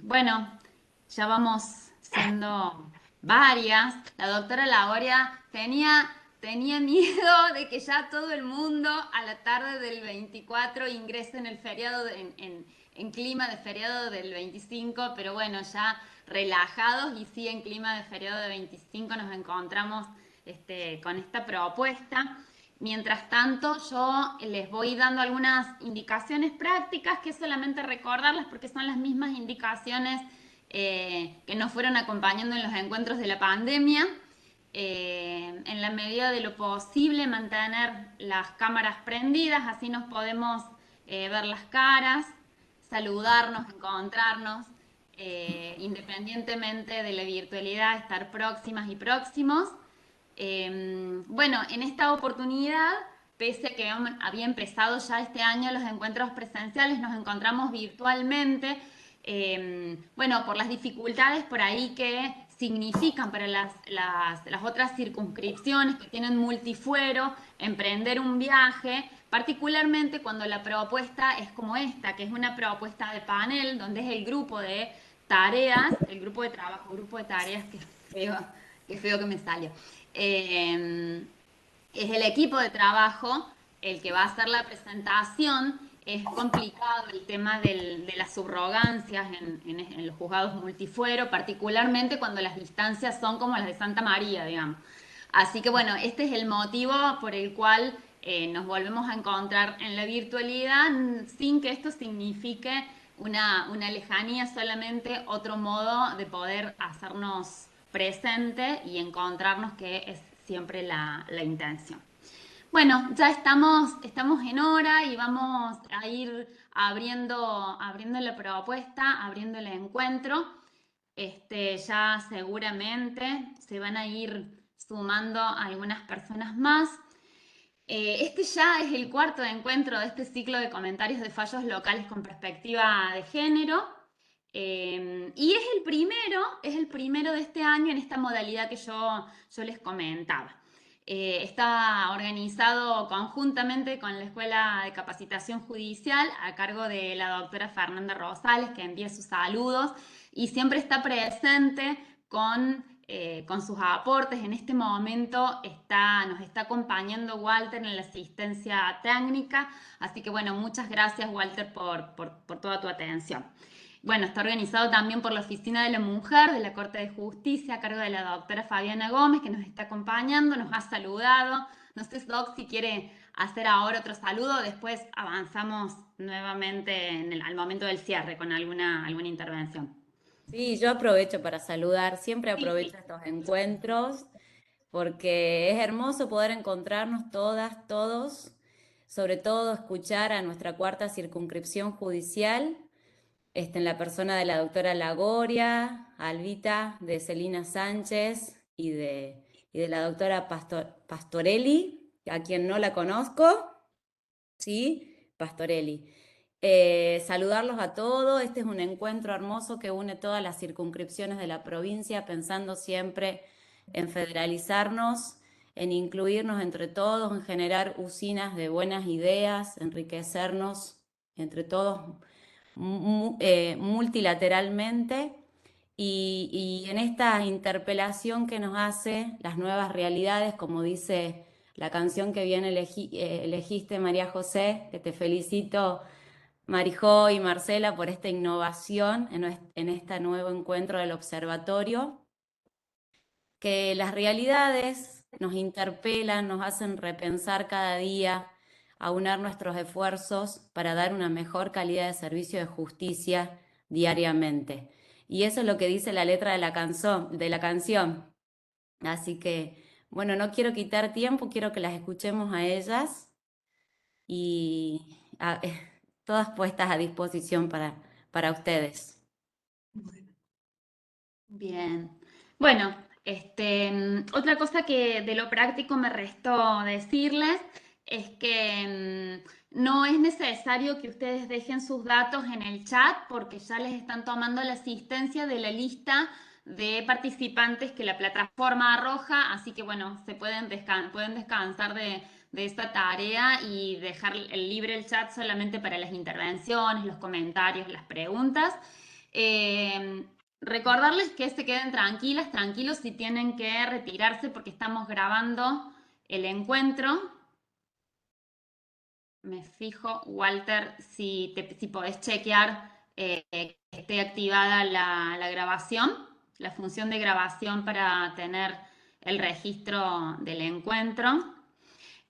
Bueno, ya vamos siendo varias. La doctora Laboria tenía miedo de que ya todo el mundo a la tarde del 24 ingrese en el feriado, en clima de feriado del 25, pero bueno, ya relajados y sí en clima de feriado de 25 nos encontramos con esta propuesta. Mientras tanto, yo les voy dando algunas indicaciones prácticas que es solamente recordarlas porque son las mismas indicaciones que nos fueron acompañando en los encuentros de la pandemia. En la medida de lo posible, mantener las cámaras prendidas, así nos podemos ver las caras, saludarnos, encontrarnos, independientemente de la virtualidad, estar próximas y próximos. Bueno, en esta oportunidad, pese a que había empezado ya este año los encuentros presenciales, nos encontramos virtualmente, bueno, por las dificultades por ahí que significan para las otras circunscripciones que tienen multifuero, emprender un viaje, particularmente cuando la propuesta es como esta, que es una propuesta de panel, donde es el grupo de tareas, el grupo de trabajo, grupo de tareas, qué feo que me salió. Eh, es el equipo de trabajo el que va a hacer la presentación. Es complicado el tema de las subrogancias en los juzgados multifuero, particularmente cuando las distancias son como las de Santa María, digamos. Así que bueno, este es el motivo por el cual nos volvemos a encontrar en la virtualidad sin que esto signifique una lejanía, solamente otro modo de poder hacernos presente y encontrarnos, que es siempre la intención. Bueno, ya estamos en hora y vamos a ir abriendo la propuesta, abriendo el encuentro. Ya seguramente se van a ir sumando algunas personas más. Este ya es el cuarto encuentro de este ciclo de comentarios de fallos locales con perspectiva de género. Y es el primero de este año en esta modalidad que yo les comentaba. Está organizado conjuntamente con la Escuela de Capacitación Judicial a cargo de la doctora Fernanda Rosales, que envía sus saludos y siempre está presente con sus aportes. En este momento nos está acompañando Walter en la asistencia técnica, así que bueno, muchas gracias Walter por toda tu atención. Bueno, está organizado también por la Oficina de la Mujer de la Corte de Justicia a cargo de la doctora Fabiana Gómez, que nos está acompañando, nos ha saludado. No sé, Doc, si quiere hacer ahora otro saludo, después avanzamos nuevamente al momento del cierre con alguna intervención. Sí, yo aprovecho para saludar, siempre Sí, aprovecho sí. estos encuentros porque es hermoso poder encontrarnos todas, todos, sobre todo escuchar a nuestra cuarta circunscripción judicial, en la persona de la doctora Lagoria, Albita, de Celina Sánchez y de la doctora Pastorelli, a quien no la conozco, ¿sí? Pastorelli. Saludarlos a todos. Este es un encuentro hermoso que une todas las circunscripciones de la provincia, pensando siempre en federalizarnos, en incluirnos entre todos, en generar usinas de buenas ideas, enriquecernos entre todos multilateralmente. Y en esta interpelación que nos hace las nuevas realidades, como dice la canción que bien elegiste, María José, que te felicito, Marijó y Marcela, por esta innovación en este nuevo encuentro del observatorio, que las realidades nos interpelan, nos hacen repensar cada día, aunar nuestros esfuerzos para dar una mejor calidad de servicio de justicia diariamente. Y eso es lo que dice la letra de la canción. Así que, bueno, no quiero quitar tiempo, quiero que las escuchemos a ellas y todas puestas a disposición para ustedes. Bien. Bueno, otra cosa que de lo práctico me restó decirles es que no es necesario que ustedes dejen sus datos en el chat porque ya les están tomando la asistencia de la lista de participantes que la plataforma arroja, así que bueno, pueden descansar de esta tarea y dejar libre el chat solamente para las intervenciones, los comentarios, las preguntas. Recordarles que se queden tranquilas, tranquilos si tienen que retirarse porque estamos grabando el encuentro. Me fijo, Walter, si podés chequear que esté activada la grabación, la función de grabación para tener el registro del encuentro.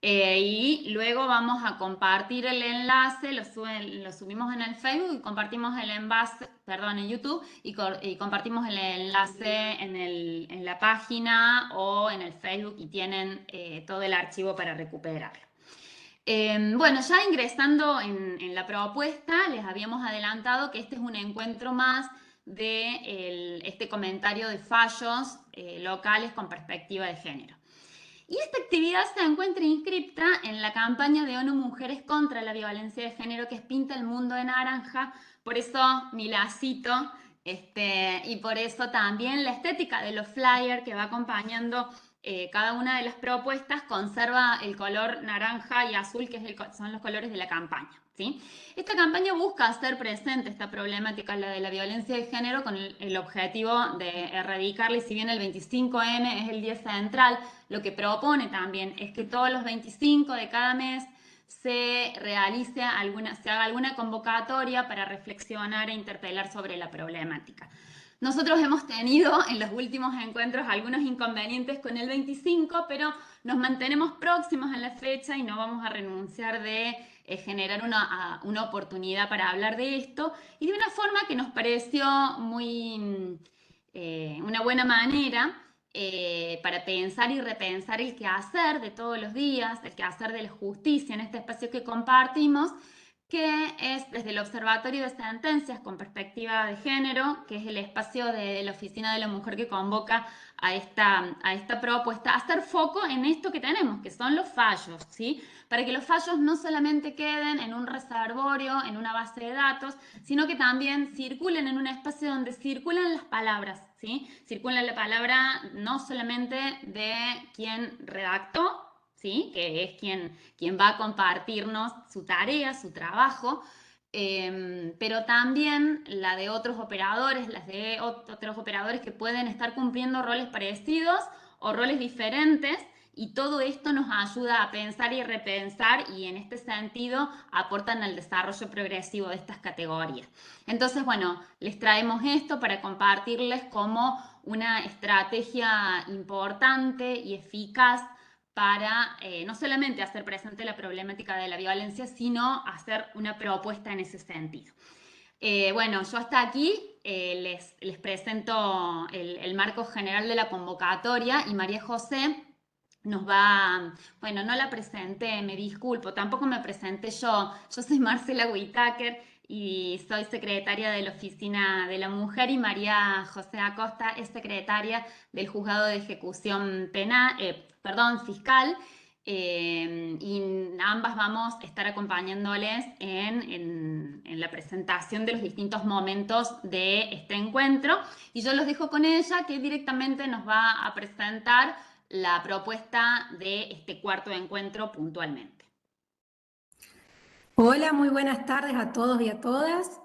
Y luego vamos a compartir el enlace, lo subimos en el Facebook y compartimos el enlace, perdón, en YouTube y compartimos el enlace en la página o en el Facebook y tienen todo el archivo para recuperarlo. Bueno, ya ingresando en la propuesta, les habíamos adelantado que este es un encuentro más de este comentario de fallos locales con perspectiva de género. Y esta actividad se encuentra inscripta en la campaña de ONU Mujeres contra la Violencia de Género, que es Pinta el Mundo de Naranja, por eso mi lacito, y por eso también la estética de los flyers que va acompañando cada una de las propuestas conserva el color naranja y azul, que son los colores de la campaña. ¿sí? Esta campaña busca hacer presente esta problemática, la de la violencia de género, con el objetivo de erradicarla, y si bien el 25M es el día central, lo que propone también es que todos los 25 de cada mes se haga alguna convocatoria para reflexionar e interpelar sobre la problemática. Nosotros hemos tenido en los últimos encuentros algunos inconvenientes con el 25, pero nos mantenemos próximos a la fecha y no vamos a renunciar de generar una oportunidad para hablar de esto, y de una forma que nos pareció una buena manera para pensar y repensar el quehacer de todos los días, el quehacer de la justicia en este espacio que compartimos, que es desde el Observatorio de Sentencias con Perspectiva de Género, que es el espacio de la Oficina de la Mujer que convoca a esta propuesta, hacer foco en esto que tenemos, que son los fallos, ¿sí? Para que los fallos no solamente queden en un reservorio, en una base de datos, sino que también circulen en un espacio donde circulan las palabras, ¿sí? Circula la palabra no solamente de quien redactó, ¿sí? Que es quien va a compartirnos su tarea, su trabajo, pero también la de otros operadores, las de otros operadores que pueden estar cumpliendo roles parecidos o roles diferentes, y todo esto nos ayuda a pensar y repensar, y en este sentido aportan al desarrollo progresivo de estas categorías. Entonces, bueno, les traemos esto para compartirles como una estrategia importante y eficaz para no solamente hacer presente la problemática de la violencia, sino hacer una propuesta en ese sentido. Bueno, yo hasta aquí les presento el marco general de la convocatoria, y María José nos va, bueno, no la presenté, me disculpo, tampoco me presenté yo soy Marcela Whitaker y soy secretaria de la Oficina de la Mujer, y María José Acosta es secretaria del Juzgado de Ejecución Penal, Fiscal, y ambas vamos a estar acompañándoles en la presentación de los distintos momentos de este encuentro, y yo los dejo con ella, que directamente nos va a presentar la propuesta de este cuarto encuentro puntualmente. Hola, muy buenas tardes a todos y a todas.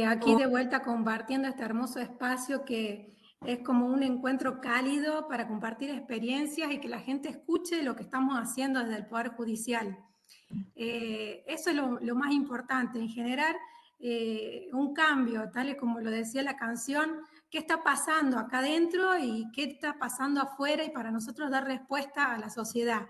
Aquí de vuelta compartiendo este hermoso espacio que es como un encuentro cálido para compartir experiencias y que la gente escuche lo que estamos haciendo desde el Poder Judicial. Eso es lo más importante, en generar un cambio, tal y como lo decía la canción, qué está pasando acá adentro y qué está pasando afuera, y para nosotros dar respuesta a la sociedad.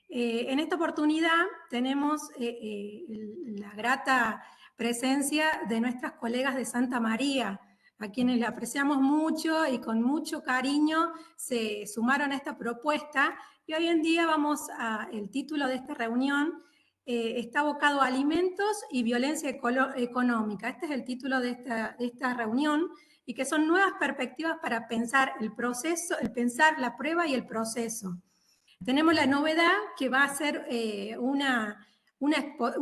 En esta oportunidad tenemos la grata presencia de nuestras colegas de Santa María, a quienes le apreciamos mucho y con mucho cariño se sumaron a esta propuesta, y hoy en día el título de esta reunión está abocado a alimentos y violencia económica. Este es el título de esta reunión, y que son nuevas perspectivas para pensar el proceso, pensar la prueba y el proceso. Tenemos la novedad que va a ser una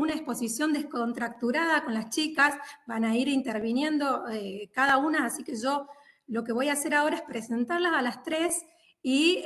exposición descontracturada con las chicas, van a ir interviniendo cada una, así que yo lo que voy a hacer ahora es presentarlas a las tres, y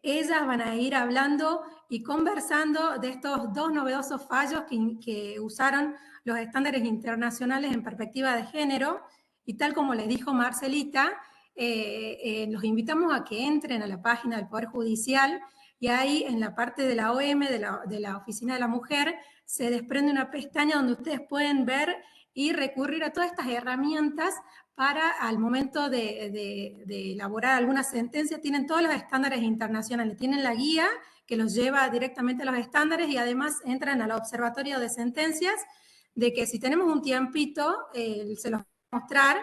ellas van a ir hablando y conversando de estos dos novedosos fallos que usaron los estándares internacionales en perspectiva de género, Y tal como les dijo Marcelita, los invitamos a que entren a la página del Poder Judicial y ahí en la parte de la OM, de la Oficina de la Mujer, se desprende una pestaña donde ustedes pueden ver y recurrir a todas estas herramientas para al momento de elaborar alguna sentencia. Tienen todos los estándares internacionales, tienen la guía que los lleva directamente a los estándares y además entran al observatorio de sentencias, de que si tenemos un tiempito, se los voy a mostrar,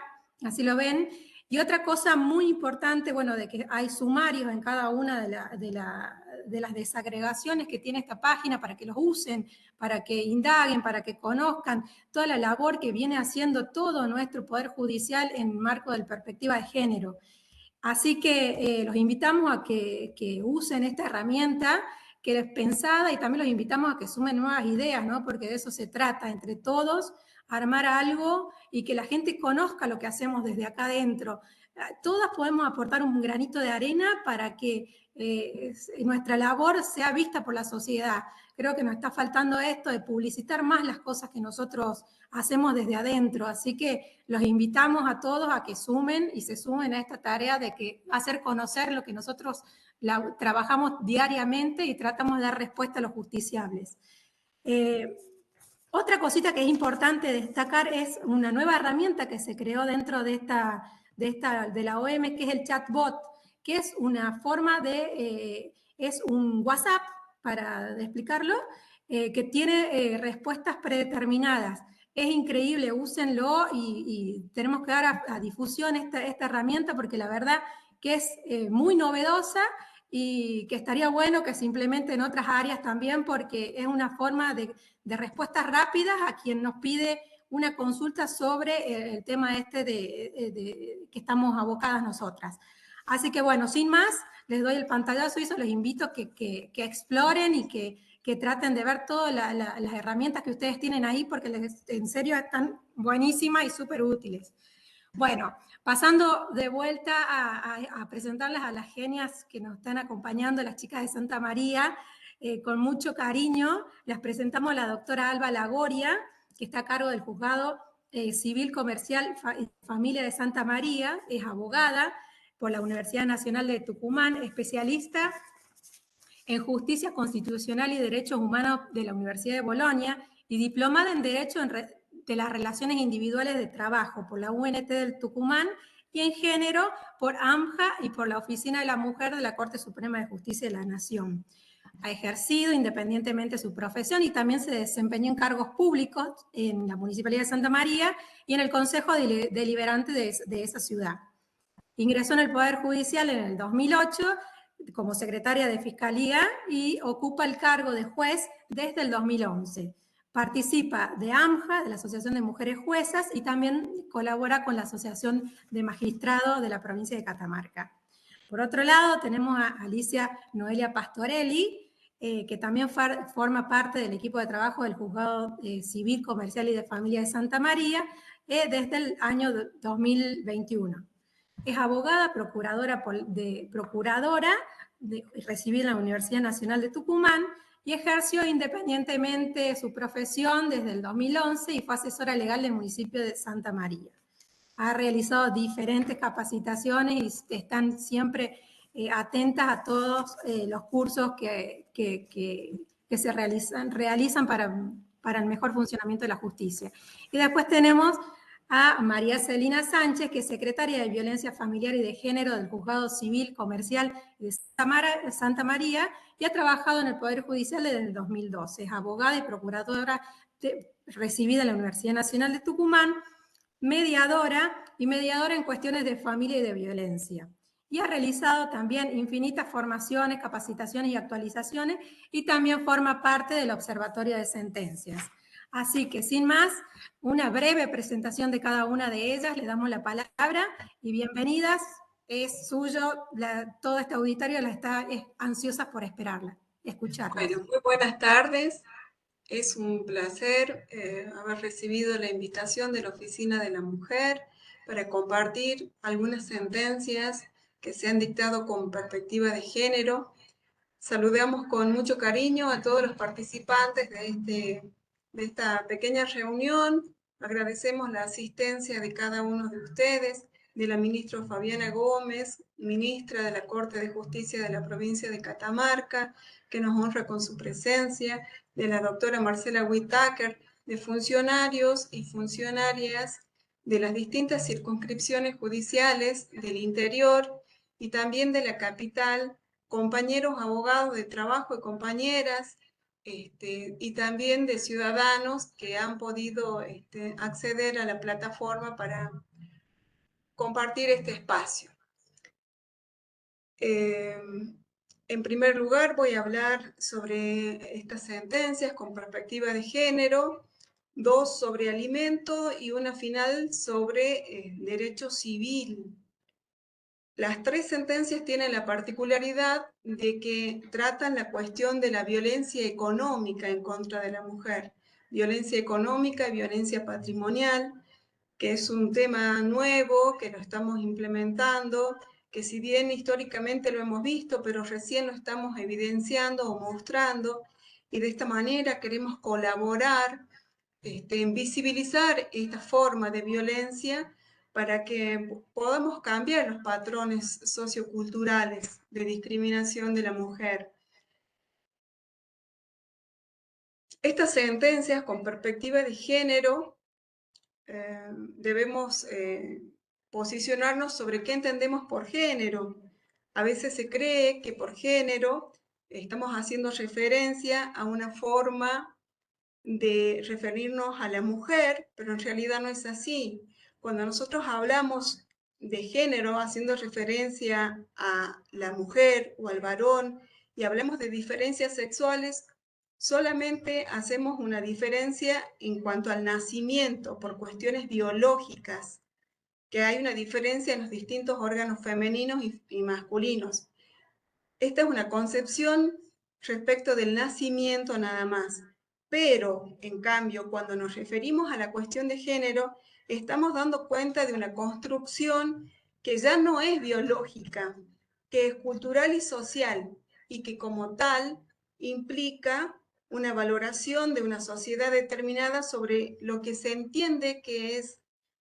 así lo ven. Y otra cosa muy importante, bueno, de que hay sumarios en cada una de las desagregaciones que tiene esta página para que los usen, para que indaguen, para que conozcan toda la labor que viene haciendo todo nuestro Poder Judicial en marco de la perspectiva de género. Así que los invitamos a que usen esta herramienta que es pensada y también los invitamos a que sumen nuevas ideas, ¿no? Porque de eso se trata, entre todos, armar algo y que la gente conozca lo que hacemos desde acá adentro. Todas podemos aportar un granito de arena para que nuestra labor sea vista por la sociedad. Creo que nos está faltando esto de publicitar más las cosas que nosotros hacemos desde adentro. Así que los invitamos a todos a que sumen y se sumen a esta tarea de que hacer conocer lo que nosotros trabajamos diariamente y tratamos de dar respuesta a los justiciables. Otra cosita que es importante destacar es una nueva herramienta que se creó dentro de la OM, que es el chatbot, que es una forma es un WhatsApp, para explicarlo, que tiene respuestas predeterminadas. Es increíble, úsenlo y tenemos que dar a difusión esta herramienta porque la verdad que es muy novedosa y que estaría bueno que se implemente en otras áreas también porque es una forma de respuestas rápidas a quien nos pide una consulta sobre el tema que estamos abocadas nosotras. Así que bueno, sin más, les doy el pantallazo y les invito a que exploren y que traten de ver todas las herramientas que ustedes tienen ahí porque en serio están buenísimas y súper útiles. Bueno, pasando de vuelta a presentarles a las genias que nos están acompañando, las chicas de Santa María, con mucho cariño, las presentamos a la doctora Alba Lagoria, que está a cargo del Juzgado Civil Comercial y Familia de Santa María, es abogada por la Universidad Nacional de Tucumán, especialista en Justicia Constitucional y Derechos Humanos de la Universidad de Bolonia y diplomada en Derecho de las Relaciones Individuales de Trabajo por la UNT del Tucumán y en Género por AMJA y por la Oficina de la Mujer de la Corte Suprema de Justicia de la Nación. Ha ejercido independientemente su profesión y también se desempeñó en cargos públicos en la Municipalidad de Santa María y en el Consejo Deliberante de esa ciudad. Ingresó en el Poder Judicial en el 2008 como secretaria de Fiscalía y ocupa el cargo de juez desde el 2011. Participa de AMJA, de la Asociación de Mujeres Juezas, y también colabora con la Asociación de Magistrados de la provincia de Catamarca. Por otro lado, tenemos a Alicia Noelia Pastorelli, que también forma parte del equipo de trabajo del Juzgado Civil, Comercial y de Familia de Santa María desde el año 2021. Es abogada, procuradora recibida en la Universidad Nacional de Tucumán y ejerció independientemente su profesión desde el 2011 y fue asesora legal del municipio de Santa María. Ha realizado diferentes capacitaciones y están siempre atentas a todos los cursos que se realizan para el mejor funcionamiento de la justicia. Y después tenemos a María Celina Sánchez, que es secretaria de Violencia Familiar y de Género del Juzgado Civil Comercial de Santa María y ha trabajado en el Poder Judicial desde el 2012. Es abogada y procuradora recibida en la Universidad Nacional de Tucumán, mediadora en cuestiones de familia y de violencia. Y ha realizado también infinitas formaciones, capacitaciones y actualizaciones y también forma parte del Observatorio de Sentencias. Así que, sin más, una breve presentación de cada una de ellas. Le damos la palabra y bienvenidas. Es suyo, todo este auditorio es ansiosa por escucharla. Bueno, muy buenas tardes. Es un placer haber recibido la invitación de la Oficina de la Mujer para compartir algunas sentencias que se han dictado con perspectiva de género. Saludamos con mucho cariño a todos los participantes de esta pequeña reunión, Agradecemos la asistencia de cada uno de ustedes, de la ministra Fabiana Gómez, ministra de la Corte de Justicia de la provincia de Catamarca, que nos honra con su presencia, de la doctora Marcela Whittaker, de funcionarios y funcionarias de las distintas circunscripciones judiciales del interior y también de la capital, compañeros abogados de trabajo y compañeras, y también de ciudadanos que han podido acceder a la plataforma para compartir este espacio. En primer lugar, voy a hablar sobre estas sentencias con perspectiva de género, 2 sobre alimento y una final sobre derecho civil. Las 3 sentencias tienen la particularidad de que tratan la cuestión de la violencia económica en contra de la mujer, violencia económica y violencia patrimonial, que es un tema nuevo que lo estamos implementando, que si bien históricamente lo hemos visto, pero recién lo estamos evidenciando o mostrando, y de esta manera queremos colaborar en visibilizar esta forma de violencia para que podamos cambiar los patrones socioculturales de discriminación de la mujer. Estas sentencias con perspectiva de género debemos posicionarnos sobre qué entendemos por género. A veces se cree que por género estamos haciendo referencia a una forma de referirnos a la mujer, pero en realidad no es así. Cuando nosotros hablamos de género, haciendo referencia a la mujer o al varón, y hablamos de diferencias sexuales, solamente hacemos una diferencia en cuanto al nacimiento, por cuestiones biológicas, que hay una diferencia en los distintos órganos femeninos y masculinos. Esta es una concepción respecto del nacimiento nada más. Pero, en cambio, cuando nos referimos a la cuestión de género, estamos dando cuenta de una construcción que ya no es biológica, que es cultural y social, y que como tal implica una valoración de una sociedad determinada sobre lo que se entiende que es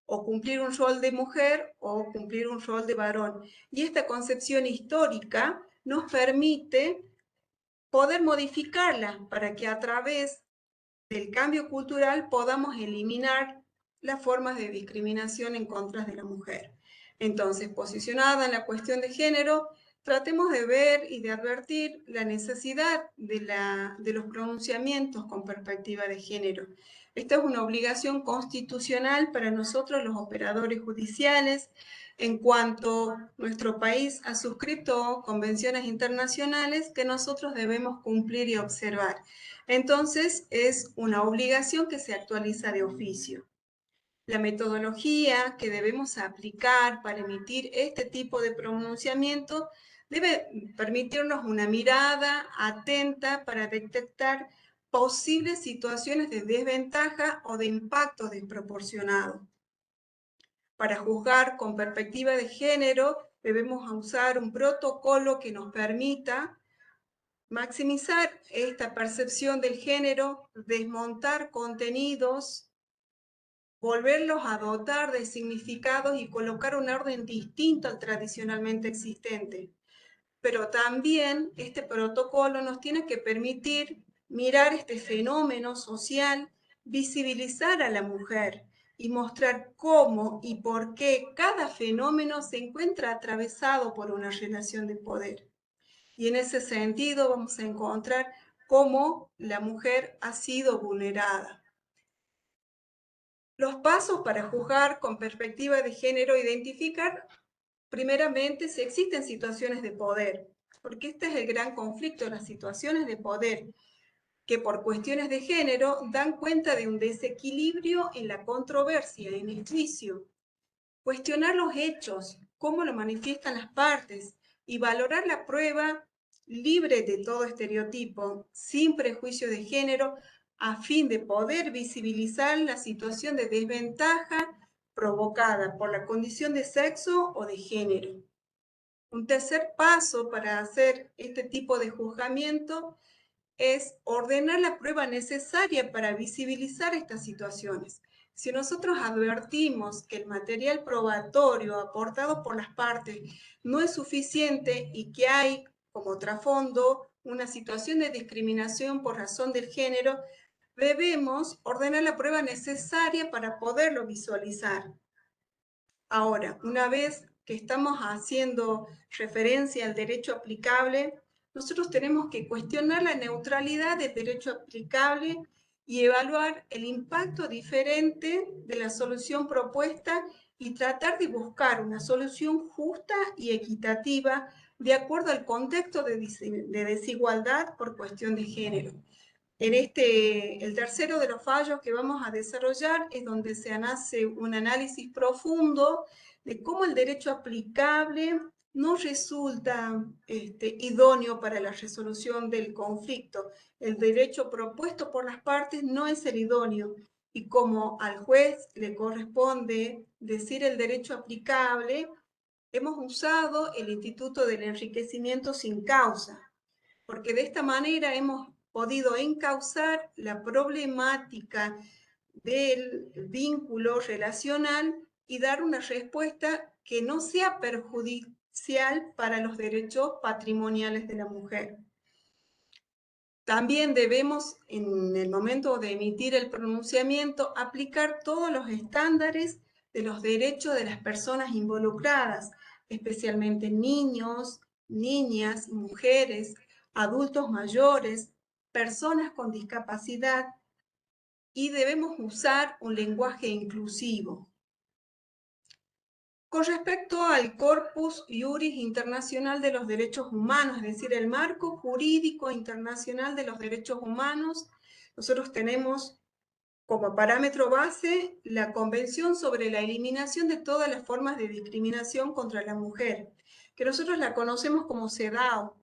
o cumplir un rol de mujer o cumplir un rol de varón. Y esta concepción histórica nos permite poder modificarla para que a través del cambio cultural podamos eliminar las formas de discriminación en contra de la mujer. Entonces, posicionada en la cuestión de género, tratemos de ver y de advertir la necesidad de los pronunciamientos con perspectiva de género. Esta es una obligación constitucional para nosotros los operadores judiciales, en cuanto nuestro país ha suscrito convenciones internacionales que nosotros debemos cumplir y observar. Entonces, es una obligación que se actualiza de oficio. La metodología que debemos aplicar para emitir este tipo de pronunciamiento debe permitirnos una mirada atenta para detectar posibles situaciones de desventaja o de impacto desproporcionado. Para juzgar con perspectiva de género, debemos usar un protocolo que nos permita maximizar esta percepción del género, desmontar contenidos, volverlos a dotar de significados y colocar un orden distinto al tradicionalmente existente. Pero también este protocolo nos tiene que permitir mirar este fenómeno social, visibilizar a la mujer y mostrar cómo y por qué cada fenómeno se encuentra atravesado por una relación de poder. Y en ese sentido vamos a encontrar cómo la mujer ha sido vulnerada. Los pasos para juzgar con perspectiva de género identificar primeramente si existen situaciones de poder, porque este es el gran conflicto, las situaciones de poder, que por cuestiones de género dan cuenta de un desequilibrio en la controversia, en el juicio. Cuestionar los hechos, cómo lo manifiestan las partes, y valorar la prueba libre de todo estereotipo, sin prejuicio de género, a fin de poder visibilizar la situación de desventaja provocada por la condición de sexo o de género. Un tercer paso para hacer este tipo de juzgamiento es ordenar la prueba necesaria para visibilizar estas situaciones. Si nosotros advertimos que el material probatorio aportado por las partes no es suficiente y que hay como trasfondo una situación de discriminación por razón del género, debemos ordenar la prueba necesaria para poderlo visualizar. Ahora, una vez que estamos haciendo referencia al derecho aplicable, nosotros tenemos que cuestionar la neutralidad del derecho aplicable y evaluar el impacto diferente de la solución propuesta y tratar de buscar una solución justa y equitativa de acuerdo al contexto de desigualdad por cuestión de género. El tercero de los fallos que vamos a desarrollar es donde se hace un análisis profundo de cómo el derecho aplicable no resulta idóneo para la resolución del conflicto. El derecho propuesto por las partes no es el idóneo y como al juez le corresponde decir el derecho aplicable, hemos usado el instituto del enriquecimiento sin causa, porque de esta manera hemos podido encauzar la problemática del vínculo relacional y dar una respuesta que no sea perjudicial para los derechos patrimoniales de la mujer. También debemos, en el momento de emitir el pronunciamiento, aplicar todos los estándares de los derechos de las personas involucradas, especialmente niños, niñas, mujeres, adultos mayores, personas con discapacidad, y debemos usar un lenguaje inclusivo. Con respecto al Corpus Juris Internacional de los Derechos Humanos, es decir, el marco jurídico internacional de los derechos humanos, nosotros tenemos como parámetro base la Convención sobre la Eliminación de todas las formas de discriminación contra la mujer, que nosotros la conocemos como CEDAW.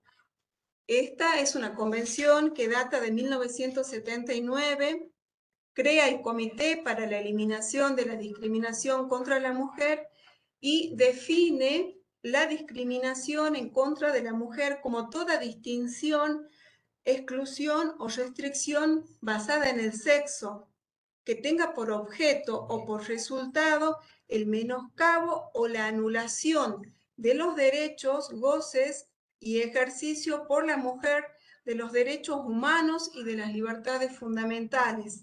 Esta es una convención que data de 1979, crea el Comité para la Eliminación de la Discriminación contra la Mujer y define la discriminación en contra de la mujer como toda distinción, exclusión o restricción basada en el sexo, que tenga por objeto o por resultado el menoscabo o la anulación de los derechos, goces y ejercicio por la mujer de los derechos humanos y de las libertades fundamentales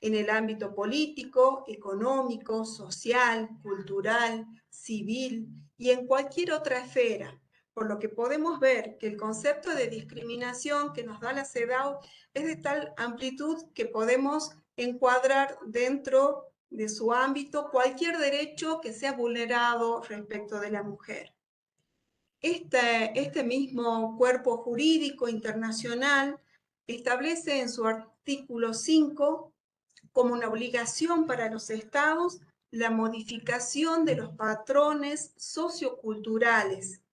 en el ámbito político, económico, social, cultural, civil y en cualquier otra esfera. Por lo que podemos ver que el concepto de discriminación que nos da la CEDAW es de tal amplitud que podemos encuadrar dentro de su ámbito cualquier derecho que sea vulnerado respecto de la mujer. Este mismo cuerpo jurídico internacional establece en su artículo 5 como una obligación para los estados la modificación de los patrones socioculturales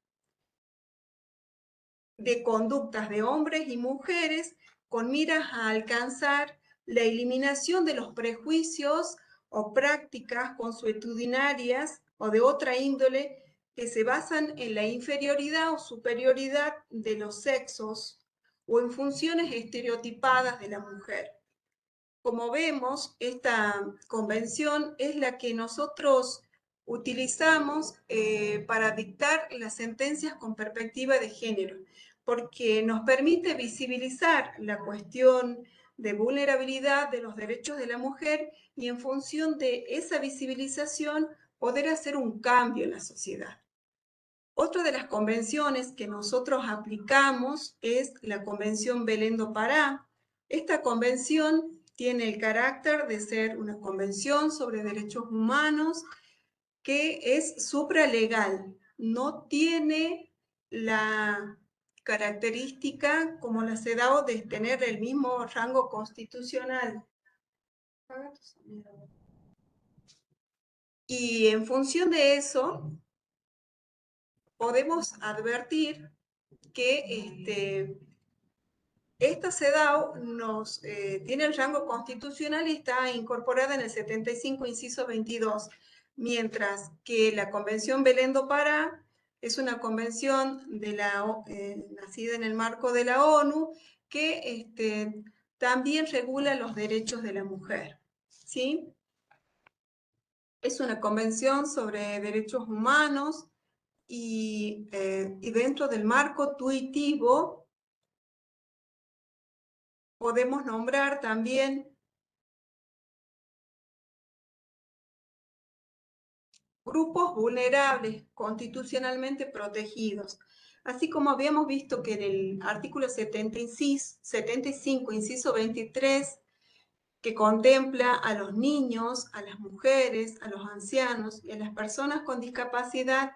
de conductas de hombres y mujeres con miras a alcanzar la eliminación de los prejuicios o prácticas consuetudinarias o de otra índole que se basan en la inferioridad o superioridad de los sexos o en funciones estereotipadas de la mujer. Como vemos, esta convención es la que nosotros utilizamos para dictar las sentencias con perspectiva de género, porque nos permite visibilizar la cuestión de vulnerabilidad de los derechos de la mujer y en función de esa visibilización poder hacer un cambio en la sociedad. Otra de las convenciones que nosotros aplicamos es la Convención Belén do Pará. Esta convención tiene el carácter de ser una convención sobre derechos humanos que es supralegal. No tiene la característica como la CEDAW de tener el mismo rango constitucional. Y en función de eso, podemos advertir que esta CEDAW tiene el rango constitucional y está incorporada en el 75, inciso 22, mientras que la Convención Belén do Pará es una convención nacida en el marco de la ONU que también regula los derechos de la mujer, ¿sí? Es una convención sobre derechos humanos y dentro del marco tuitivo podemos nombrar también grupos vulnerables constitucionalmente protegidos. Así como habíamos visto que en el artículo 75, inciso 23, que contempla a los niños, a las mujeres, a los ancianos y a las personas con discapacidad,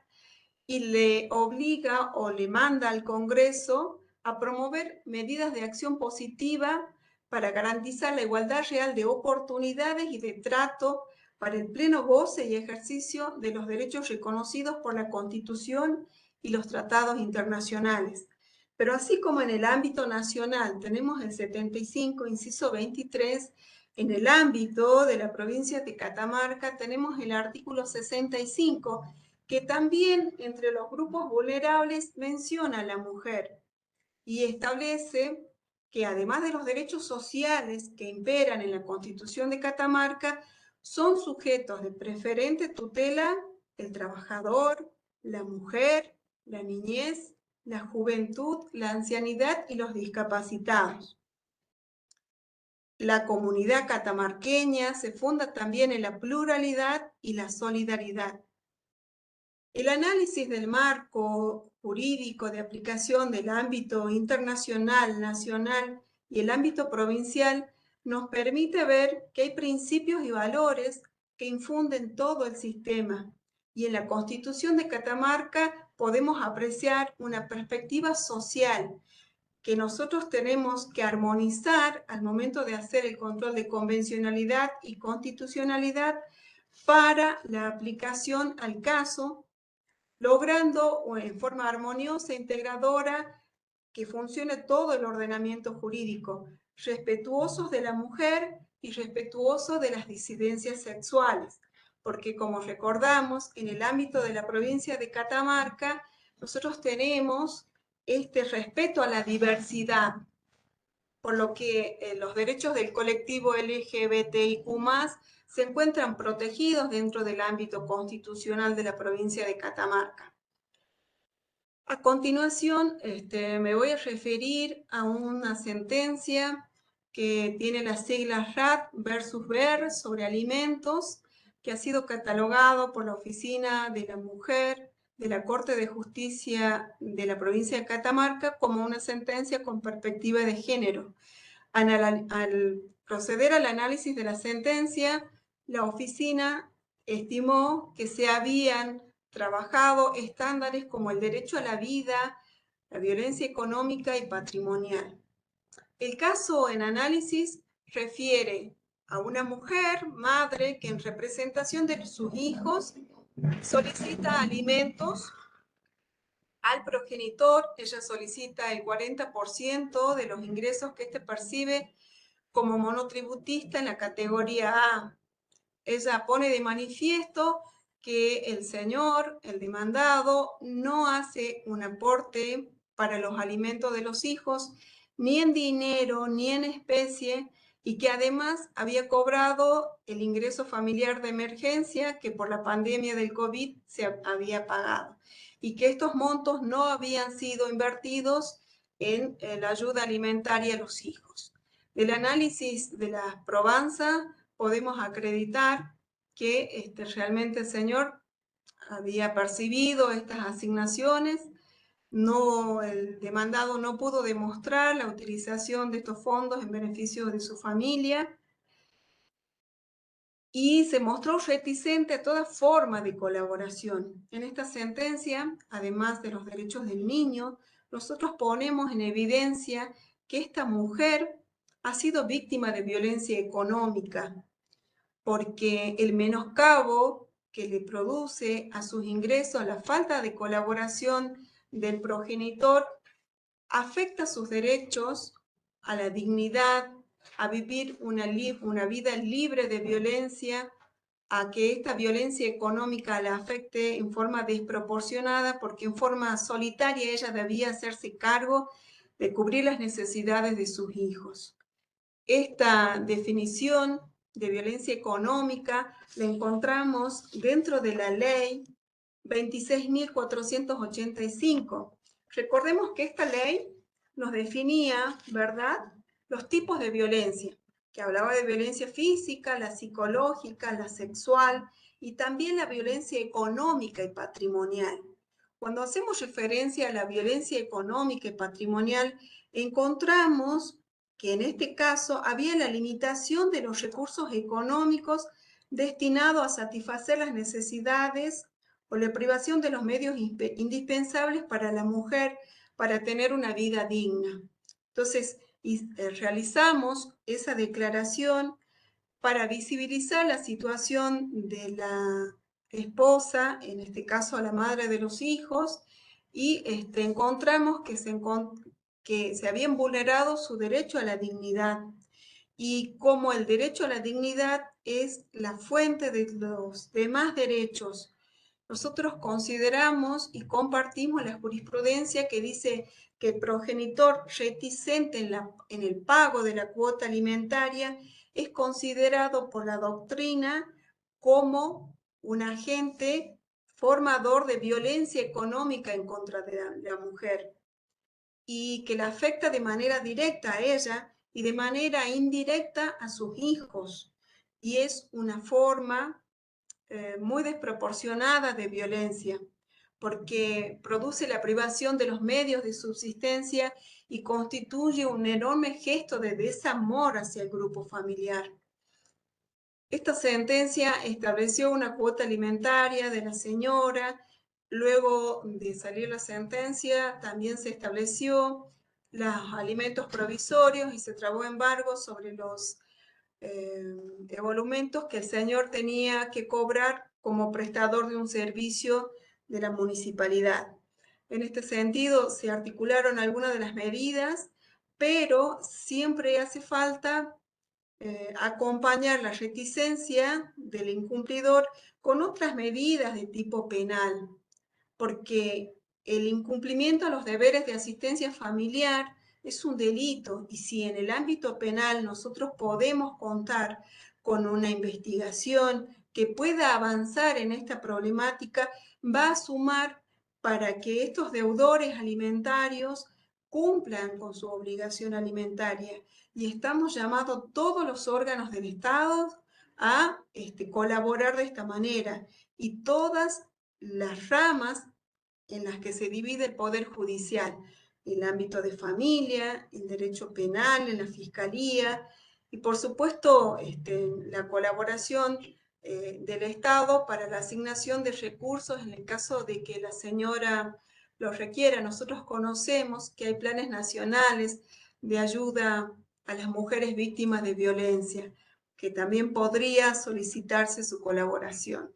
y le obliga o le manda al Congreso a promover medidas de acción positiva para garantizar la igualdad real de oportunidades y de trato para el pleno goce y ejercicio de los derechos reconocidos por la Constitución y los tratados internacionales. Pero así como en el ámbito nacional tenemos el 75, inciso 23, en el ámbito de la provincia de Catamarca tenemos el artículo 65, que también entre los grupos vulnerables menciona a la mujer y establece que además de los derechos sociales que imperan en la Constitución de Catamarca, son sujetos de preferente tutela el trabajador, la mujer, la niñez, la juventud, la ancianidad y los discapacitados. La comunidad catamarqueña se funda también en la pluralidad y la solidaridad. El análisis del marco jurídico de aplicación del ámbito internacional, nacional y el ámbito provincial nos permite ver que hay principios y valores que infunden todo el sistema. Y en la Constitución de Catamarca podemos apreciar una perspectiva social que nosotros tenemos que armonizar al momento de hacer el control de convencionalidad y constitucionalidad para la aplicación al caso, logrando en forma armoniosa e integradora que funcione todo el ordenamiento jurídico, respetuosos de la mujer y respetuosos de las disidencias sexuales, porque como recordamos, en el ámbito de la provincia de Catamarca, nosotros tenemos este respeto a la diversidad, por lo que los derechos del colectivo LGBTIQ+, se encuentran protegidos dentro del ámbito constitucional de la provincia de Catamarca. A continuación, me voy a referir a una sentencia que tiene las siglas RAT versus BER sobre alimentos, que ha sido catalogado por la Oficina de la Mujer de la Corte de Justicia de la provincia de Catamarca como una sentencia con perspectiva de género. Al proceder al análisis de la sentencia, la oficina estimó que se habían trabajado estándares como el derecho a la vida, la violencia económica y patrimonial. El caso en análisis refiere a una mujer, madre, que en representación de sus hijos solicita alimentos al progenitor. Ella solicita el 40% de los ingresos que éste percibe como monotributista en la categoría A. Ella pone de manifiesto que el señor, el demandado, no hace un aporte para los alimentos de los hijos, ni en dinero, ni en especie, y que además había cobrado el ingreso familiar de emergencia que por la pandemia del COVID se había pagado, y que estos montos no habían sido invertidos en la ayuda alimentaria a los hijos. Del análisis de la probanza podemos acreditar que realmente el señor había percibido estas asignaciones, el demandado no pudo demostrar la utilización de estos fondos en beneficio de su familia y se mostró reticente a toda forma de colaboración. En esta sentencia, además de los derechos del niño, nosotros ponemos en evidencia que esta mujer ha sido víctima de violencia económica, porque el menoscabo que le produce a sus ingresos la falta de colaboración del progenitor afecta sus derechos a la dignidad, a vivir una vida libre de violencia, a que esta violencia económica la afecte en forma desproporcionada, porque en forma solitaria ella debía hacerse cargo de cubrir las necesidades de sus hijos. Esta definición de violencia económica la encontramos dentro de la ley 26.485. Recordemos que esta ley nos definía, ¿verdad?, los tipos de violencia, que hablaba de violencia física, la psicológica, la sexual y también la violencia económica y patrimonial. Cuando hacemos referencia a la violencia económica y patrimonial, encontramos que en este caso había la limitación de los recursos económicos destinados a satisfacer las necesidades o la privación de los medios indispensables para la mujer para tener una vida digna. Entonces, realizamos esa declaración para visibilizar la situación de la esposa, en este caso a la madre de los hijos, y encontramos que se habían vulnerado su derecho a la dignidad, y como el derecho a la dignidad es la fuente de los demás derechos. Nosotros consideramos y compartimos la jurisprudencia que dice que el progenitor reticente en el pago de la cuota alimentaria es considerado por la doctrina como un agente formador de violencia económica en contra de la mujer, y que la afecta de manera directa a ella y de manera indirecta a sus hijos. Y es una forma muy desproporcionada de violencia, porque produce la privación de los medios de subsistencia y constituye un enorme gesto de desamor hacia el grupo familiar. Esta sentencia estableció una cuota alimentaria de la señora. Luego de salir la sentencia, también se estableció los alimentos provisorios y se trabó embargo sobre los emolumentos que el señor tenía que cobrar como prestador de un servicio de la municipalidad. En este sentido, se articularon algunas de las medidas, pero siempre hace falta acompañar la reticencia del incumplidor con otras medidas de tipo penal, porque el incumplimiento a los deberes de asistencia familiar es un delito, y si en el ámbito penal nosotros podemos contar con una investigación que pueda avanzar en esta problemática, va a sumar para que estos deudores alimentarios cumplan con su obligación alimentaria. Y estamos llamados todos los órganos del Estado a colaborar de esta manera, y todas las ramas en las que se divide el Poder Judicial, el ámbito de familia, el derecho penal, en la fiscalía, y por supuesto la colaboración del Estado para la asignación de recursos en el caso de que la señora lo requiera. Nosotros conocemos que hay planes nacionales de ayuda a las mujeres víctimas de violencia, que también podría solicitarse su colaboración.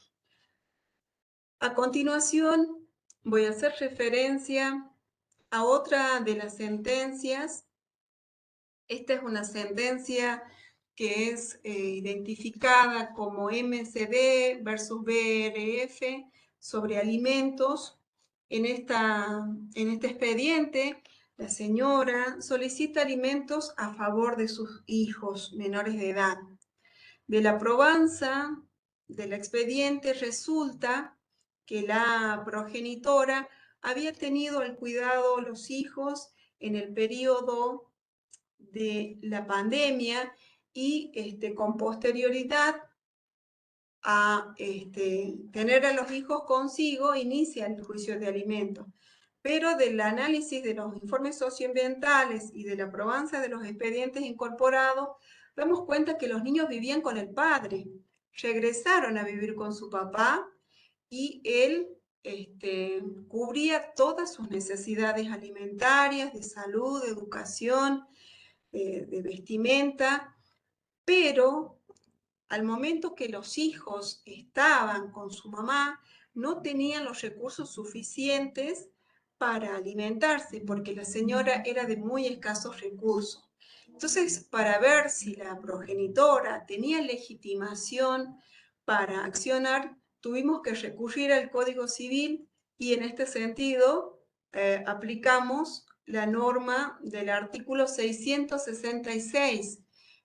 A continuación, voy a hacer referencia a otra de las sentencias. Esta es una sentencia que es identificada como MCD versus BRF sobre alimentos. En este expediente, la señora solicita alimentos a favor de sus hijos menores de edad. De la probanza del expediente resulta que la progenitora había tenido al cuidado de los hijos en el periodo de la pandemia, y con posterioridad a tener a los hijos consigo, inicia el juicio de alimentos. Pero del análisis de los informes socioambientales y de la probanza de los expedientes incorporados, damos cuenta que los niños vivían con el padre, regresaron a vivir con su papá, y él cubría todas sus necesidades alimentarias, de salud, de educación, de vestimenta, pero al momento que los hijos estaban con su mamá, no tenían los recursos suficientes para alimentarse, porque la señora era de muy escasos recursos. Entonces, para ver si la progenitora tenía legitimación para accionar, tuvimos que recurrir al Código Civil, y en este sentido aplicamos la norma del artículo 666,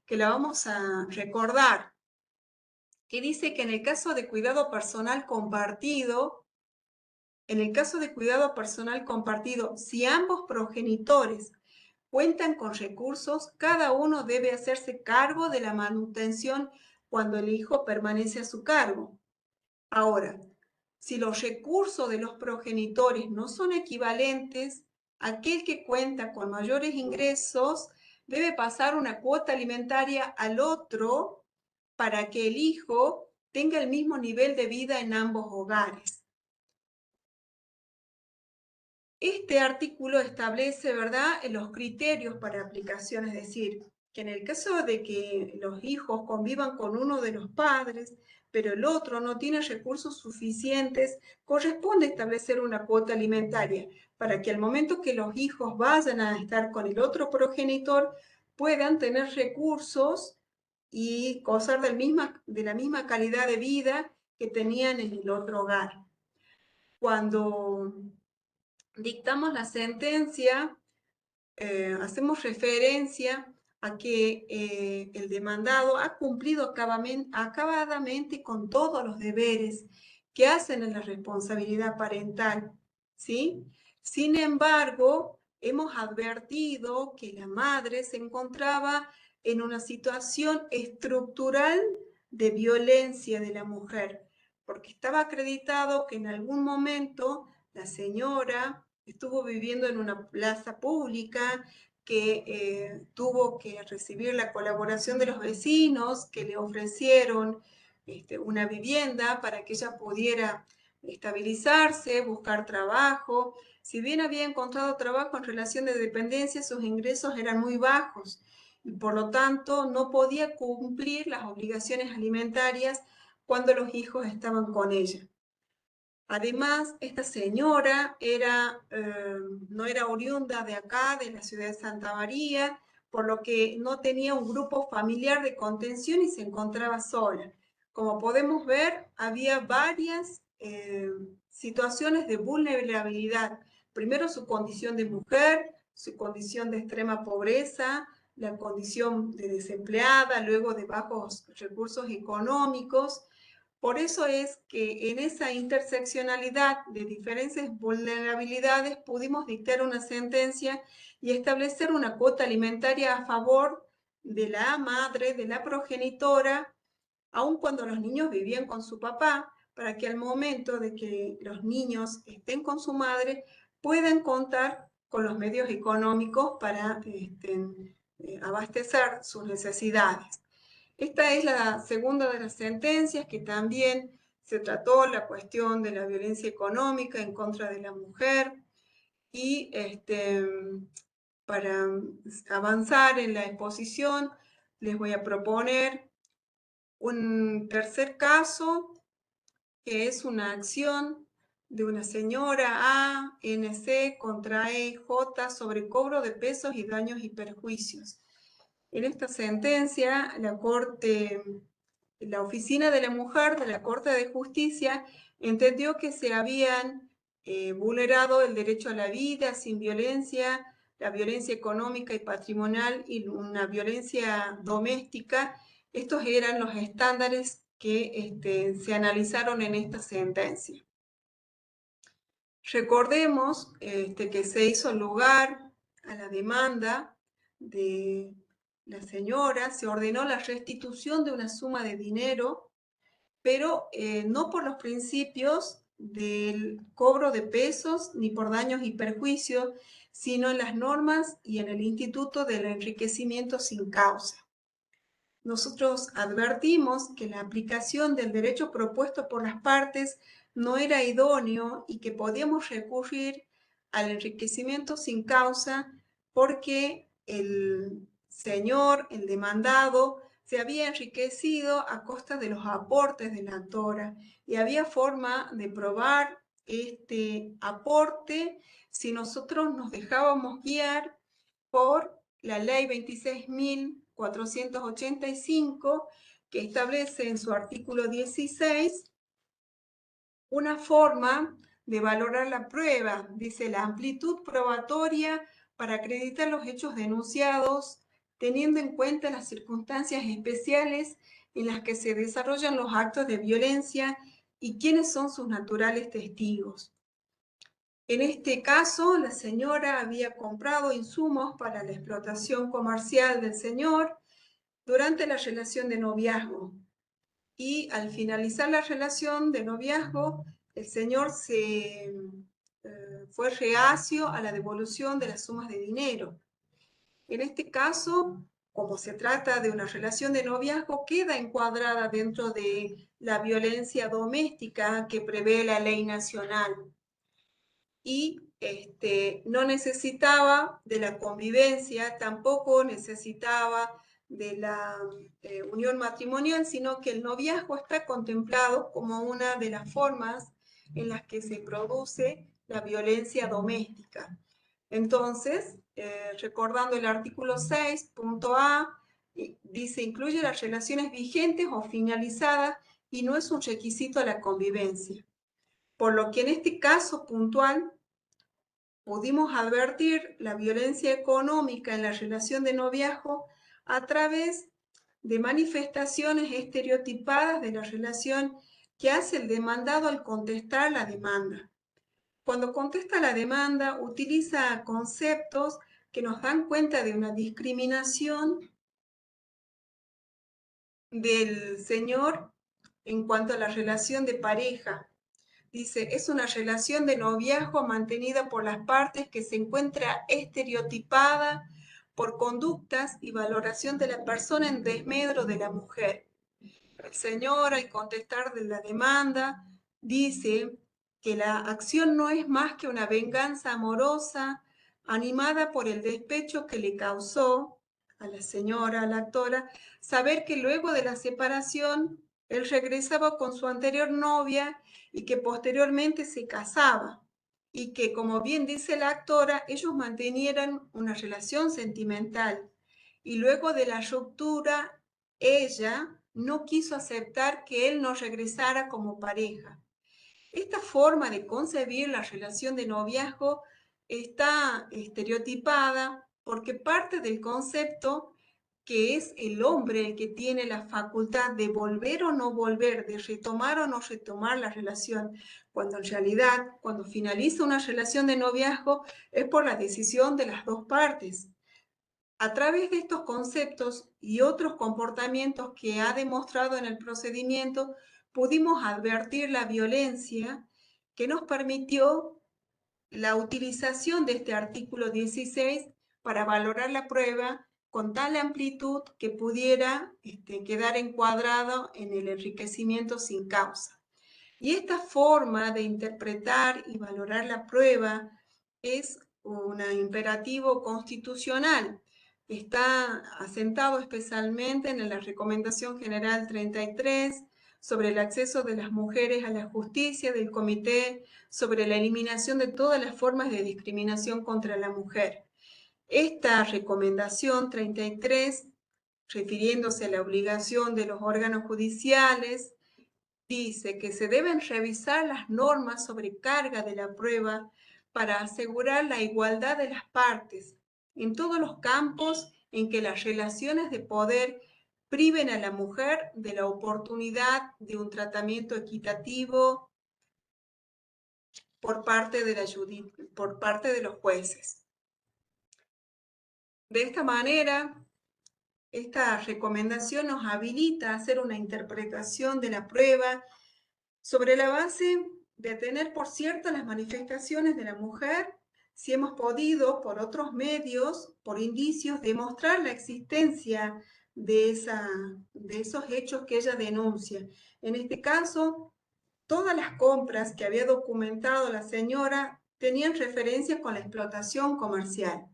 que la vamos a recordar. que dice que en el caso de cuidado personal compartido, si ambos progenitores cuentan con recursos, cada uno debe hacerse cargo de la manutención cuando el hijo permanece a su cargo. Ahora, si los recursos de los progenitores no son equivalentes, aquel que cuenta con mayores ingresos debe pasar una cuota alimentaria al otro para que el hijo tenga el mismo nivel de vida en ambos hogares. Este artículo establece, ¿verdad?, los criterios para aplicación, es decir, que en el caso de que los hijos convivan con uno de los padres, pero el otro no tiene recursos suficientes, corresponde establecer una cuota alimentaria para que al momento que los hijos vayan a estar con el otro progenitor, puedan tener recursos y gozar de la misma calidad de vida que tenían en el otro hogar. Cuando dictamos la sentencia, hacemos referencia a que el demandado ha cumplido acabadamente con todos los deberes que hacen en la responsabilidad parental, ¿sí? Sin embargo, hemos advertido que la madre se encontraba en una situación estructural de violencia de la mujer, porque estaba acreditado que en algún momento la señora estuvo viviendo en una plaza pública, que tuvo que recibir la colaboración de los vecinos que le ofrecieron una vivienda para que ella pudiera estabilizarse, buscar trabajo. Si bien había encontrado trabajo en relación de dependencia, sus ingresos eran muy bajos y por lo tanto no podía cumplir las obligaciones alimentarias cuando los hijos estaban con ella. Además, esta señora no era oriunda de acá, de la ciudad de Santa María, por lo que no tenía un grupo familiar de contención y se encontraba sola. Como podemos ver, había varias situaciones de vulnerabilidad. Primero, su condición de mujer, su condición de extrema pobreza, la condición de desempleada, luego de bajos recursos económicos. Por eso es que en esa interseccionalidad de diferentes vulnerabilidades pudimos dictar una sentencia y establecer una cuota alimentaria a favor de la madre, de la progenitora, aun cuando los niños vivían con su papá, para que al momento de que los niños estén con su madre puedan contar con los medios económicos para abastecer sus necesidades. Esta es la segunda de las sentencias que también se trató la cuestión de la violencia económica en contra de la mujer y para avanzar en la exposición les voy a proponer un tercer caso que es una acción de una señora ANC contra EJ sobre cobro de pesos y daños y perjuicios. En esta sentencia, la Oficina de la Mujer de la Corte de Justicia entendió que se habían vulnerado el derecho a la vida sin violencia, la violencia económica y patrimonial y una violencia doméstica. Estos eran los estándares que se analizaron en esta sentencia. Recordemos que se hizo lugar a la demanda de la señora, se ordenó la restitución de una suma de dinero, pero no por los principios del cobro de pesos ni por daños y perjuicios, sino en las normas y en el Instituto del Enriquecimiento sin Causa. Nosotros advertimos que la aplicación del derecho propuesto por las partes no era idóneo y que podíamos recurrir al enriquecimiento sin causa porque el señor, el demandado, se había enriquecido a costa de los aportes de la autora y había forma de probar este aporte si nosotros nos dejábamos guiar por la ley 26.485, que establece en su artículo 16 una forma de valorar la prueba. Dice la amplitud probatoria para acreditar los hechos denunciados, teniendo en cuenta las circunstancias especiales en las que se desarrollan los actos de violencia y quiénes son sus naturales testigos. En este caso, la señora había comprado insumos para la explotación comercial del señor durante la relación de noviazgo. Y al finalizar la relación de noviazgo, el señor fue reacio a la devolución de las sumas de dinero. En este caso, como se trata de una relación de noviazgo, queda encuadrada dentro de la violencia doméstica que prevé la ley nacional. Y no necesitaba de la convivencia, tampoco necesitaba de la unión matrimonial, sino que el noviazgo está contemplado como una de las formas en las que se produce la violencia doméstica. Entonces, recordando el artículo 6.a, dice, incluye las relaciones vigentes o finalizadas y no es un requisito a la convivencia. Por lo que en este caso puntual, pudimos advertir la violencia económica en la relación de noviazgo a través de manifestaciones estereotipadas de la relación que hace el demandado al contestar la demanda. Cuando contesta la demanda, utiliza conceptos que nos dan cuenta de una discriminación del señor en cuanto a la relación de pareja. Dice, es una relación de noviazgo mantenida por las partes que se encuentra estereotipada por conductas y valoración de la persona en desmedro de la mujer. El señor, al contestar de la demanda, dice que la acción no es más que una venganza amorosa animada por el despecho que le causó a la señora, a la actora, saber que luego de la separación él regresaba con su anterior novia y que posteriormente se casaba y que, como bien dice la actora, ellos mantenieran una relación sentimental y luego de la ruptura ella no quiso aceptar que él no regresara como pareja. Esta forma de concebir la relación de noviazgo está estereotipada porque parte del concepto que es el hombre el que tiene la facultad de volver o no volver, de retomar o no retomar la relación, cuando en realidad, cuando finaliza una relación de noviazgo, es por la decisión de las dos partes. A través de estos conceptos y otros comportamientos que ha demostrado en el procedimiento, pudimos advertir la violencia que nos permitió la utilización de este artículo 16 para valorar la prueba con tal amplitud que pudiera quedar encuadrado en el enriquecimiento sin causa. Y esta forma de interpretar y valorar la prueba es un imperativo constitucional. Está asentado especialmente en la Recomendación General 33 sobre el acceso de las mujeres a la justicia del Comité sobre la eliminación de todas las formas de discriminación contra la mujer. Esta Recomendación 33, refiriéndose a la obligación de los órganos judiciales, dice que se deben revisar las normas sobre carga de la prueba para asegurar la igualdad de las partes en todos los campos en que las relaciones de poder priven a la mujer de la oportunidad de un tratamiento equitativo por parte de los jueces. De esta manera, esta recomendación nos habilita a hacer una interpretación de la prueba sobre la base de tener por cierto las manifestaciones de la mujer, si hemos podido por otros medios, por indicios, demostrar la existencia de esos hechos que ella denuncia. En este caso, todas las compras que había documentado la señora tenían referencia con la explotación comercial.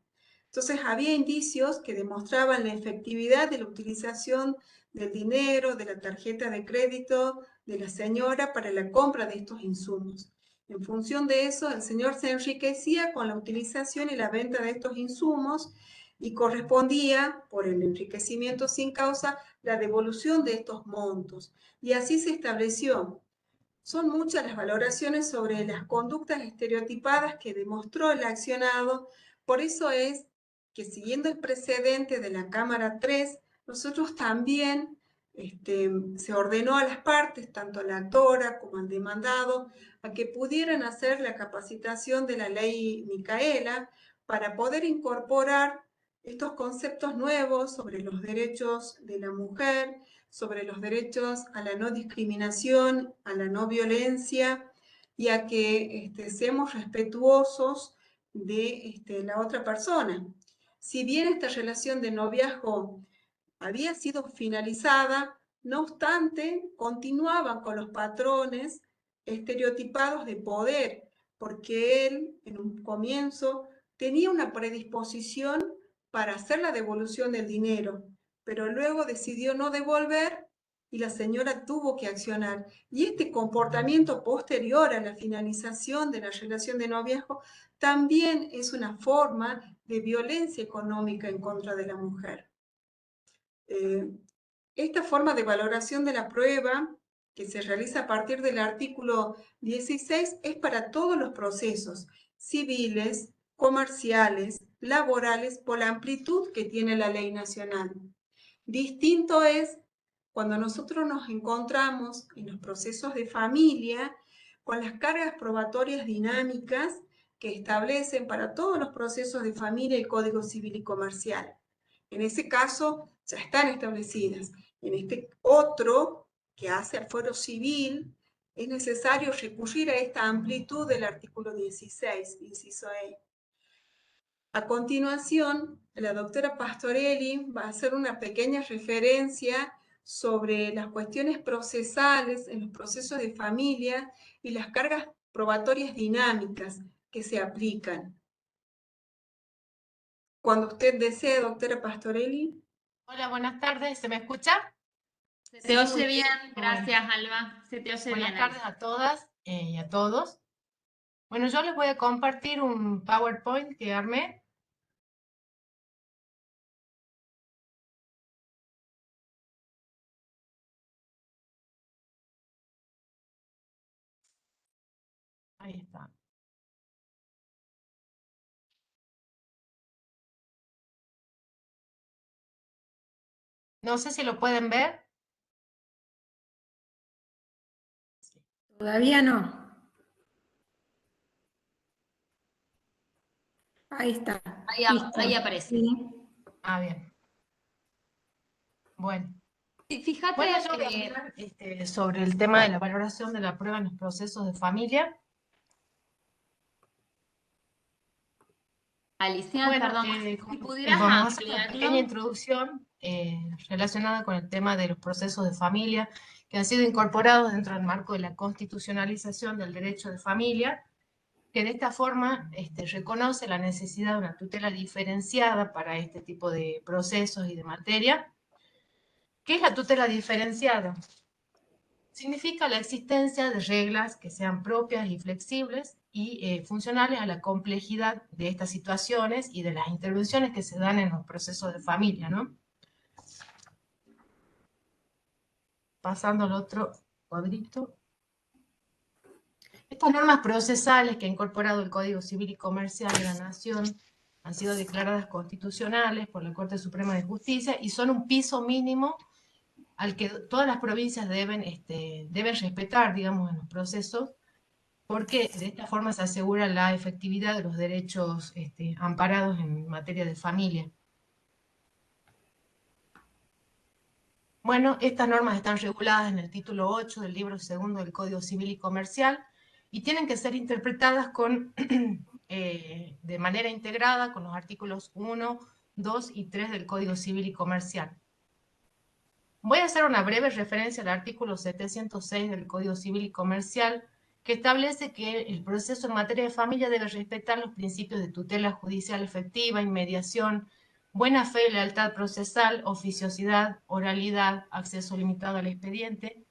Entonces había indicios que demostraban la efectividad de la utilización del dinero, de la tarjeta de crédito de la señora para la compra de estos insumos. En función de eso, el señor se enriquecía con la utilización y la venta de estos insumos y correspondía, por el enriquecimiento sin causa, la devolución de estos montos. Y así se estableció. Son muchas las valoraciones sobre las conductas estereotipadas que demostró el accionado, por eso es que siguiendo el precedente de la Cámara 3, nosotros también se ordenó a las partes, tanto a la actora como al demandado, a que pudieran hacer la capacitación de la ley Micaela para poder incorporar estos conceptos nuevos sobre los derechos de la mujer, sobre los derechos a la no discriminación, a la no violencia, y a que seamos respetuosos de la otra persona. Si bien esta relación de noviazgo había sido finalizada, no obstante, continuaban con los patrones estereotipados de poder, porque él, en un comienzo, tenía una predisposición para hacer la devolución del dinero, pero luego decidió no devolver y la señora tuvo que accionar. Y este comportamiento posterior a la finalización de la relación de noviazgo también es una forma de violencia económica en contra de la mujer. Esta forma de valoración de la prueba, que se realiza a partir del artículo 16, es para todos los procesos civiles, comerciales, laborales, por la amplitud que tiene la ley nacional. Distinto es cuando nosotros nos encontramos en los procesos de familia con las cargas probatorias dinámicas que establecen para todos los procesos de familia el Código Civil y Comercial. En ese caso ya están establecidas. En este otro, que hace al fuero civil, es necesario recurrir a esta amplitud del artículo 16, inciso E. A continuación, la doctora Pastorelli va a hacer una pequeña referencia sobre las cuestiones procesales en los procesos de familia y las cargas probatorias dinámicas que se aplican. Cuando usted desee, doctora Pastorelli. Hola, buenas tardes. ¿Se me escucha? Se te oye bien, gracias Alba. Se te oye bien. Buenas tardes a todas y a todos. Bueno, yo les voy a compartir un PowerPoint que armé. Ahí está. No sé si lo pueden ver. Todavía no. Ahí está. Ahí aparece. Sí. Ah, bien. Bueno. Fíjate, Bueno, yo voy a hablar sobre el tema de la valoración de la prueba en los procesos de familia. Alicia, Bueno, perdón, si pudieras vamos a hacer una ampliarlo. pequeña introducción relacionada con el tema de los procesos de familia que han sido incorporados dentro del marco de la constitucionalización del derecho de familia, que de esta forma reconoce la necesidad de una tutela diferenciada para este tipo de procesos y de materia. ¿Qué es la tutela diferenciada? Significa la existencia de reglas que sean propias y flexibles y funcionales a la complejidad de estas situaciones y de las intervenciones que se dan en los procesos de familia, ¿no? Pasando al otro cuadrito. Estas normas procesales que ha incorporado el Código Civil y Comercial de la Nación han sido declaradas constitucionales por la Corte Suprema de Justicia y son un piso mínimo al que todas las provincias deben respetar, digamos, en los procesos, porque de esta forma se asegura la efectividad de los derechos amparados en materia de familia. Bueno, estas normas están reguladas en el título 8 del libro segundo del Código Civil y Comercial y tienen que ser interpretadas de manera integrada con los artículos 1, 2 y 3 del Código Civil y Comercial. Voy a hacer una breve referencia al artículo 706 del Código Civil y Comercial, que establece que el proceso en materia de familia debe respetar los principios de tutela judicial efectiva, inmediación, buena fe y lealtad procesal, oficiosidad, oralidad, acceso limitado al expediente,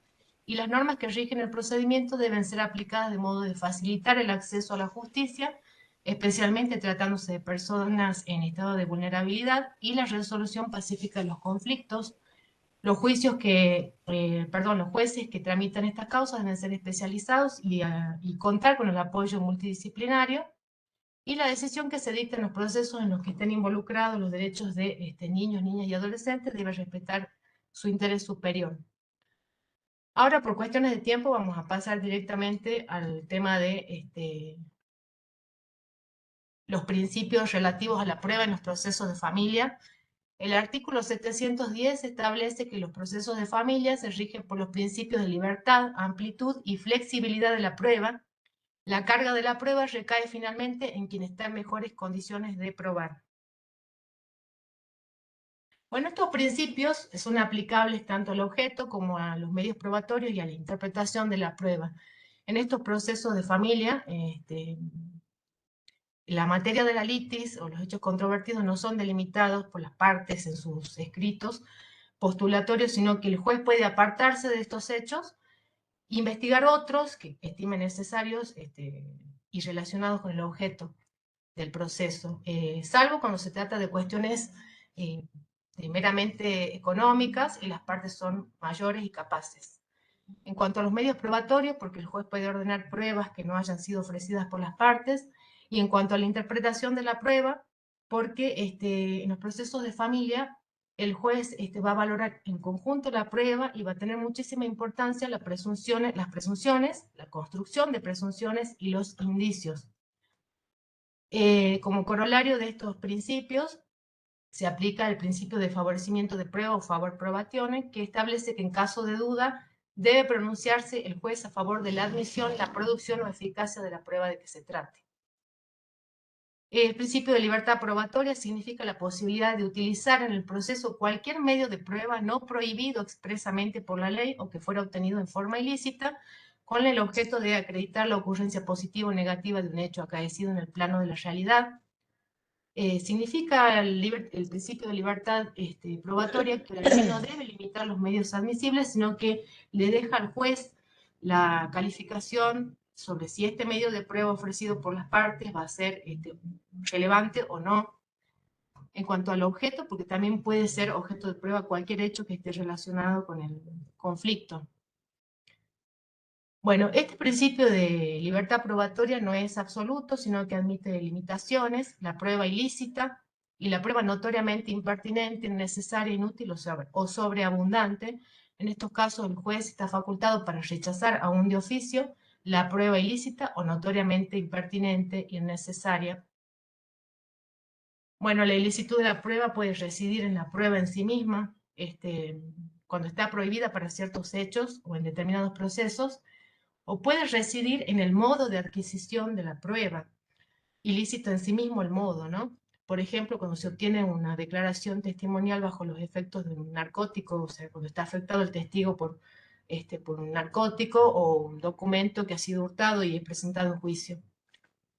y las normas que rigen el procedimiento deben ser aplicadas de modo de facilitar el acceso a la justicia, especialmente tratándose de personas en estado de vulnerabilidad, y la resolución pacífica de los conflictos. Los jueces que tramitan estas causas deben ser especializados y contar con el apoyo multidisciplinario. Y la decisión que se dicta en los procesos en los que estén involucrados los derechos de niños, niñas y adolescentes debe respetar su interés superior. Ahora, por cuestiones de tiempo, vamos a pasar directamente al tema de los principios relativos a la prueba en los procesos de familia. El artículo 710 establece que los procesos de familia se rigen por los principios de libertad, amplitud y flexibilidad de la prueba. La carga de la prueba recae finalmente en quien está en mejores condiciones de probar. Bueno, estos principios son aplicables tanto al objeto como a los medios probatorios y a la interpretación de la prueba. En estos procesos de familia, la materia de la litis o los hechos controvertidos no son delimitados por las partes en sus escritos postulatorios, sino que el juez puede apartarse de estos hechos, investigar otros que estime necesarios y relacionados con el objeto del proceso, salvo cuando se trata de cuestiones meramente económicas y las partes son mayores y capaces. En cuanto a los medios probatorios, porque el juez puede ordenar pruebas que no hayan sido ofrecidas por las partes, y en cuanto a la interpretación de la prueba, porque en los procesos de familia el juez va a valorar en conjunto la prueba y va a tener muchísima importancia las presunciones, la construcción de presunciones y los indicios. Como corolario de estos principios, se aplica el principio de favorecimiento de prueba o favor probatione, que establece que en caso de duda debe pronunciarse el juez a favor de la admisión, la producción o eficacia de la prueba de que se trate. El principio de libertad probatoria significa la posibilidad de utilizar en el proceso cualquier medio de prueba no prohibido expresamente por la ley o que fuera obtenido en forma ilícita, con el objeto de acreditar la ocurrencia positiva o negativa de un hecho acaecido en el plano de la realidad. Significa el principio de libertad probatoria que la ley no debe limitar los medios admisibles, sino que le deja al juez la calificación sobre si este medio de prueba ofrecido por las partes va a ser relevante o no. En cuanto al objeto, porque también puede ser objeto de prueba cualquier hecho que esté relacionado con el conflicto. Bueno, este principio de libertad probatoria no es absoluto, sino que admite limitaciones, la prueba ilícita y la prueba notoriamente impertinente, innecesaria, inútil o sobreabundante. En estos casos, el juez está facultado para rechazar aún de oficio la prueba ilícita o notoriamente impertinente, innecesaria. Bueno, la ilicitud de la prueba puede residir en la prueba en sí misma, cuando está prohibida para ciertos hechos o en determinados procesos, o puede residir en el modo de adquisición de la prueba, ilícito en sí mismo el modo, ¿no? Por ejemplo, cuando se obtiene una declaración testimonial bajo los efectos de un narcótico, o sea, cuando está afectado el testigo por un narcótico o un documento que ha sido hurtado y es presentado en juicio.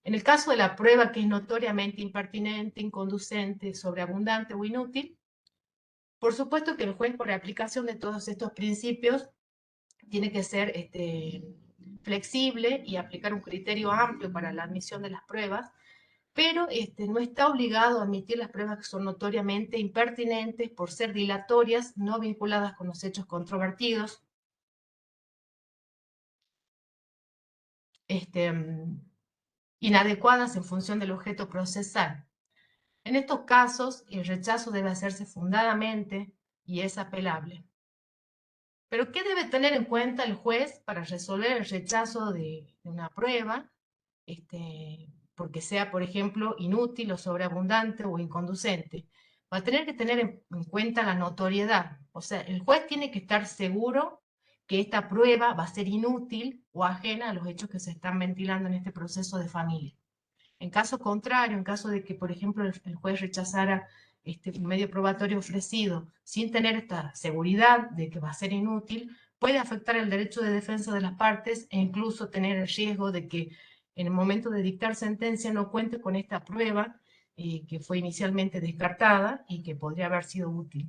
En el caso de la prueba que es notoriamente impertinente, inconducente, sobreabundante o inútil, por supuesto que el juez, por aplicación de todos estos principios, tiene que ser flexible y aplicar un criterio amplio para la admisión de las pruebas, pero no está obligado a admitir las pruebas que son notoriamente impertinentes por ser dilatorias, no vinculadas con los hechos controvertidos, inadecuadas en función del objeto procesal. En estos casos, el rechazo debe hacerse fundadamente y es apelable. Pero, ¿qué debe tener en cuenta el juez para resolver el rechazo de una prueba? Porque sea, por ejemplo, inútil o sobreabundante o inconducente. Va a tener que tener en cuenta la notoriedad. O sea, el juez tiene que estar seguro que esta prueba va a ser inútil o ajena a los hechos que se están ventilando en este proceso de familia. En caso contrario, en caso de que, por ejemplo, el juez rechazara un medio probatorio ofrecido sin tener esta seguridad de que va a ser inútil, puede afectar el derecho de defensa de las partes e incluso tener el riesgo de que en el momento de dictar sentencia no cuente con esta prueba que fue inicialmente descartada y que podría haber sido útil.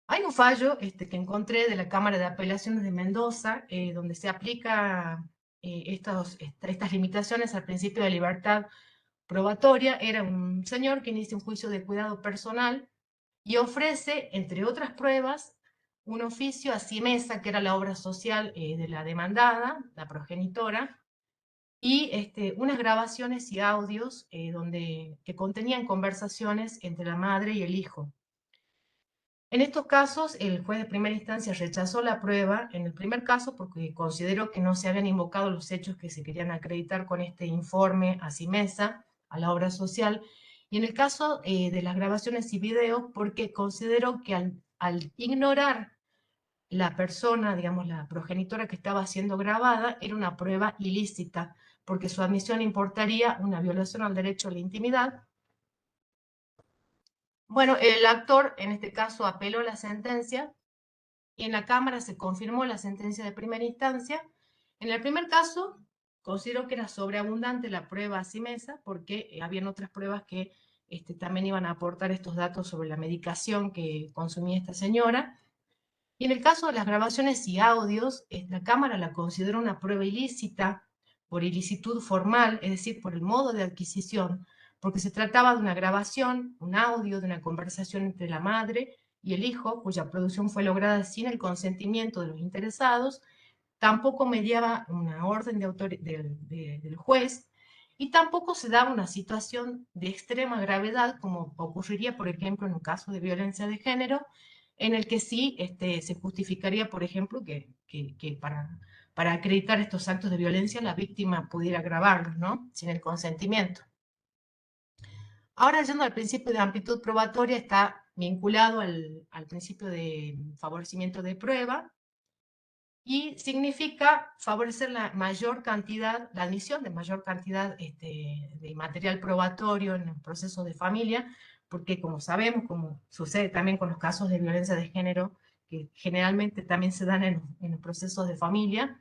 Hay un fallo que encontré de la Cámara de Apelaciones de Mendoza, donde se aplica estas limitaciones al principio de libertad probatoria. Era un señor que inicia un juicio de cuidado personal y ofrece, entre otras pruebas, un oficio a Simesa, que era la obra social de la demandada, la progenitora, y unas grabaciones y audios que contenían conversaciones entre la madre y el hijo. En estos casos, el juez de primera instancia rechazó la prueba, en el primer caso porque consideró que no se habían invocado los hechos que se querían acreditar con este informe a Simesa, a la obra social, y en el caso de las grabaciones y videos porque consideró que al ignorar la persona, digamos la progenitora que estaba siendo grabada, era una prueba ilícita, porque su admisión importaría una violación al derecho a la intimidad. Bueno, el actor en este caso apeló la sentencia y en la Cámara se confirmó la sentencia de primera instancia. En el primer caso, consideró que era sobreabundante la prueba Simesa porque habían otras pruebas que también iban a aportar estos datos sobre la medicación que consumía esta señora. Y en el caso de las grabaciones y audios, la Cámara la consideró una prueba ilícita por ilicitud formal, es decir, por el modo de adquisición, porque se trataba de una grabación, un audio de una conversación entre la madre y el hijo, cuya producción fue lograda sin el consentimiento de los interesados, tampoco mediaba una orden del juez, y tampoco se daba una situación de extrema gravedad, como ocurriría, por ejemplo, en un caso de violencia de género, en el que sí se justificaría, por ejemplo, que para acreditar estos actos de violencia la víctima pudiera grabarlos, ¿no? Sin el consentimiento. Ahora, yendo al principio de amplitud probatoria, está vinculado al principio de favorecimiento de prueba, y significa favorecer la mayor cantidad, la admisión de mayor cantidad de material probatorio en el proceso de familia, porque como sabemos, como sucede también con los casos de violencia de género, que generalmente también se dan en los procesos de familia,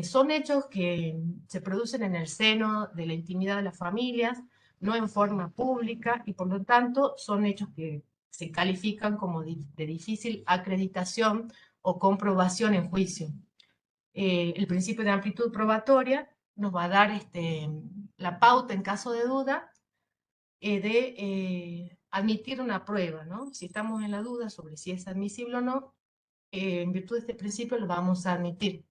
son hechos que se producen en el seno de la intimidad de las familias, no en forma pública, y por lo tanto son hechos que se califican como de difícil acreditación o comprobación en juicio. El principio de amplitud probatoria nos va a dar la pauta en caso de duda de admitir una prueba, ¿no? Si estamos en la duda sobre si es admisible o no, en virtud de este principio lo vamos a admitir.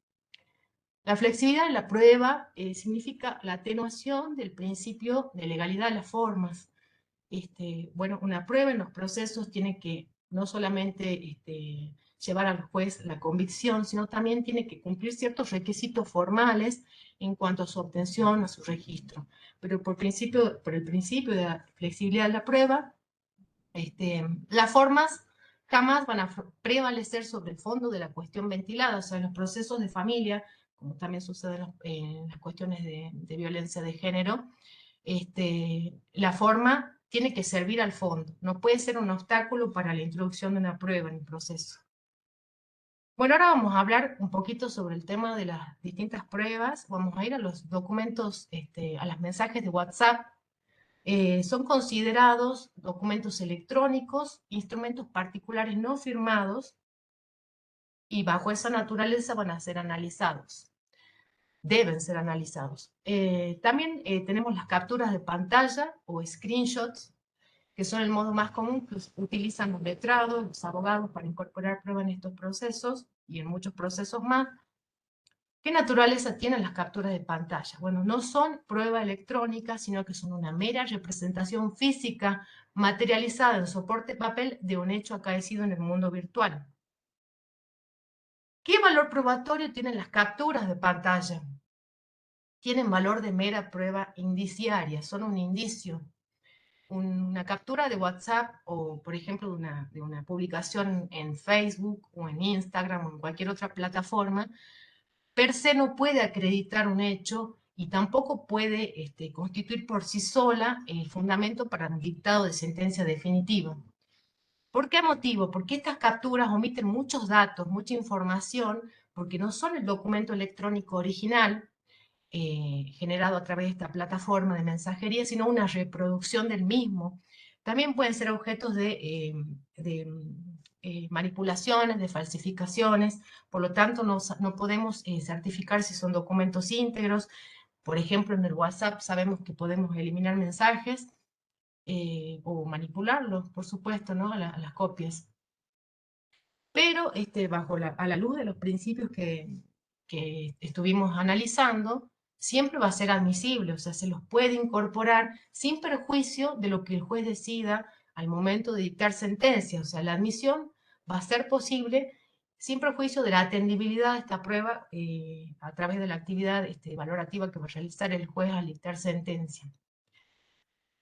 La flexibilidad en la prueba significa la atenuación del principio de legalidad de las formas. Bueno, una prueba en los procesos tiene que no solamente llevar al juez la convicción, sino también tiene que cumplir ciertos requisitos formales en cuanto a su obtención, a su registro. Pero por el principio de la flexibilidad de la prueba, las formas jamás van a prevalecer sobre el fondo de la cuestión ventilada, o sea, en los procesos de familia, como también sucede en las cuestiones de violencia de género, la forma tiene que servir al fondo, no puede ser un obstáculo para la introducción de una prueba en el proceso. Bueno, ahora vamos a hablar un poquito sobre el tema de las distintas pruebas. Vamos a ir a los documentos, a los mensajes de WhatsApp. Son considerados documentos electrónicos, instrumentos particulares no firmados, y bajo esa naturaleza van a ser analizados. Deben ser analizados. También tenemos las capturas de pantalla o screenshots, que son el modo más común que utilizan los letrados, los abogados para incorporar pruebas en estos procesos y en muchos procesos más. ¿Qué naturaleza tienen las capturas de pantalla? Bueno, no son prueba electrónica, sino que son una mera representación física materializada en soporte papel de un hecho acaecido en el mundo virtual. ¿Qué valor probatorio tienen las capturas de pantalla? Tienen valor de mera prueba indiciaria, son un indicio. Una captura de WhatsApp o, por ejemplo, de una publicación en Facebook o en Instagram o en cualquier otra plataforma, per se no puede acreditar un hecho y tampoco puede constituir por sí sola el fundamento para un dictado de sentencia definitiva. ¿Por qué motivo? Porque estas capturas omiten muchos datos, mucha información, porque no son el documento electrónico original, generado a través de esta plataforma de mensajería, sino una reproducción del mismo. También pueden ser objetos de manipulaciones, de falsificaciones, por lo tanto no podemos certificar si son documentos íntegros. Por ejemplo, en el WhatsApp sabemos que podemos eliminar mensajes o manipularlos, por supuesto, ¿no? a las copias. Pero a la luz de los principios que estuvimos analizando, siempre va a ser admisible, o sea, se los puede incorporar sin perjuicio de lo que el juez decida al momento de dictar sentencia. O sea, la admisión va a ser posible sin perjuicio de la atendibilidad de esta prueba a través de la actividad valorativa que va a realizar el juez al dictar sentencia.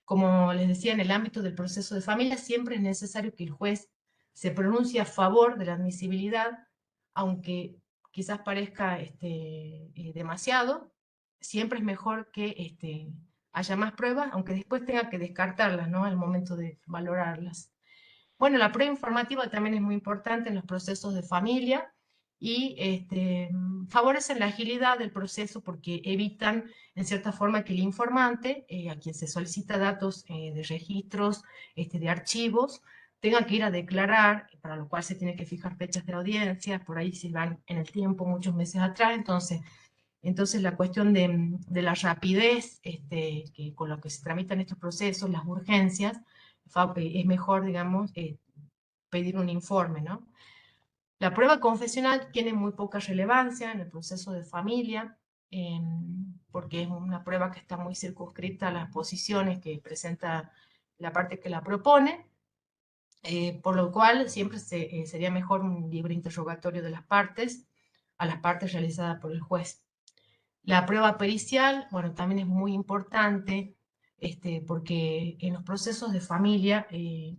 Como les decía, en el ámbito del proceso de familia siempre es necesario que el juez se pronuncie a favor de la admisibilidad, aunque quizás parezca demasiado, siempre es mejor que haya más pruebas, aunque después tenga que descartarlas, ¿no?, al momento de valorarlas. Bueno, la prueba informativa también es muy importante en los procesos de familia y favorecen la agilidad del proceso porque evitan, en cierta forma, que el informante, a quien se solicita datos de registros, de archivos, tenga que ir a declarar, para lo cual se tiene que fijar fechas de audiencia, por ahí se van en el tiempo muchos meses atrás, entonces la cuestión de la rapidez que con lo que se tramitan estos procesos, las urgencias, es mejor, digamos, pedir un informe, ¿no? La prueba confesional tiene muy poca relevancia en el proceso de familia, porque es una prueba que está muy circunscrita a las posiciones que presenta la parte que la propone, por lo cual siempre sería mejor un libre interrogatorio de las partes, a las partes realizada por el juez. La prueba pericial, bueno, también es muy importante, porque en los procesos de familia,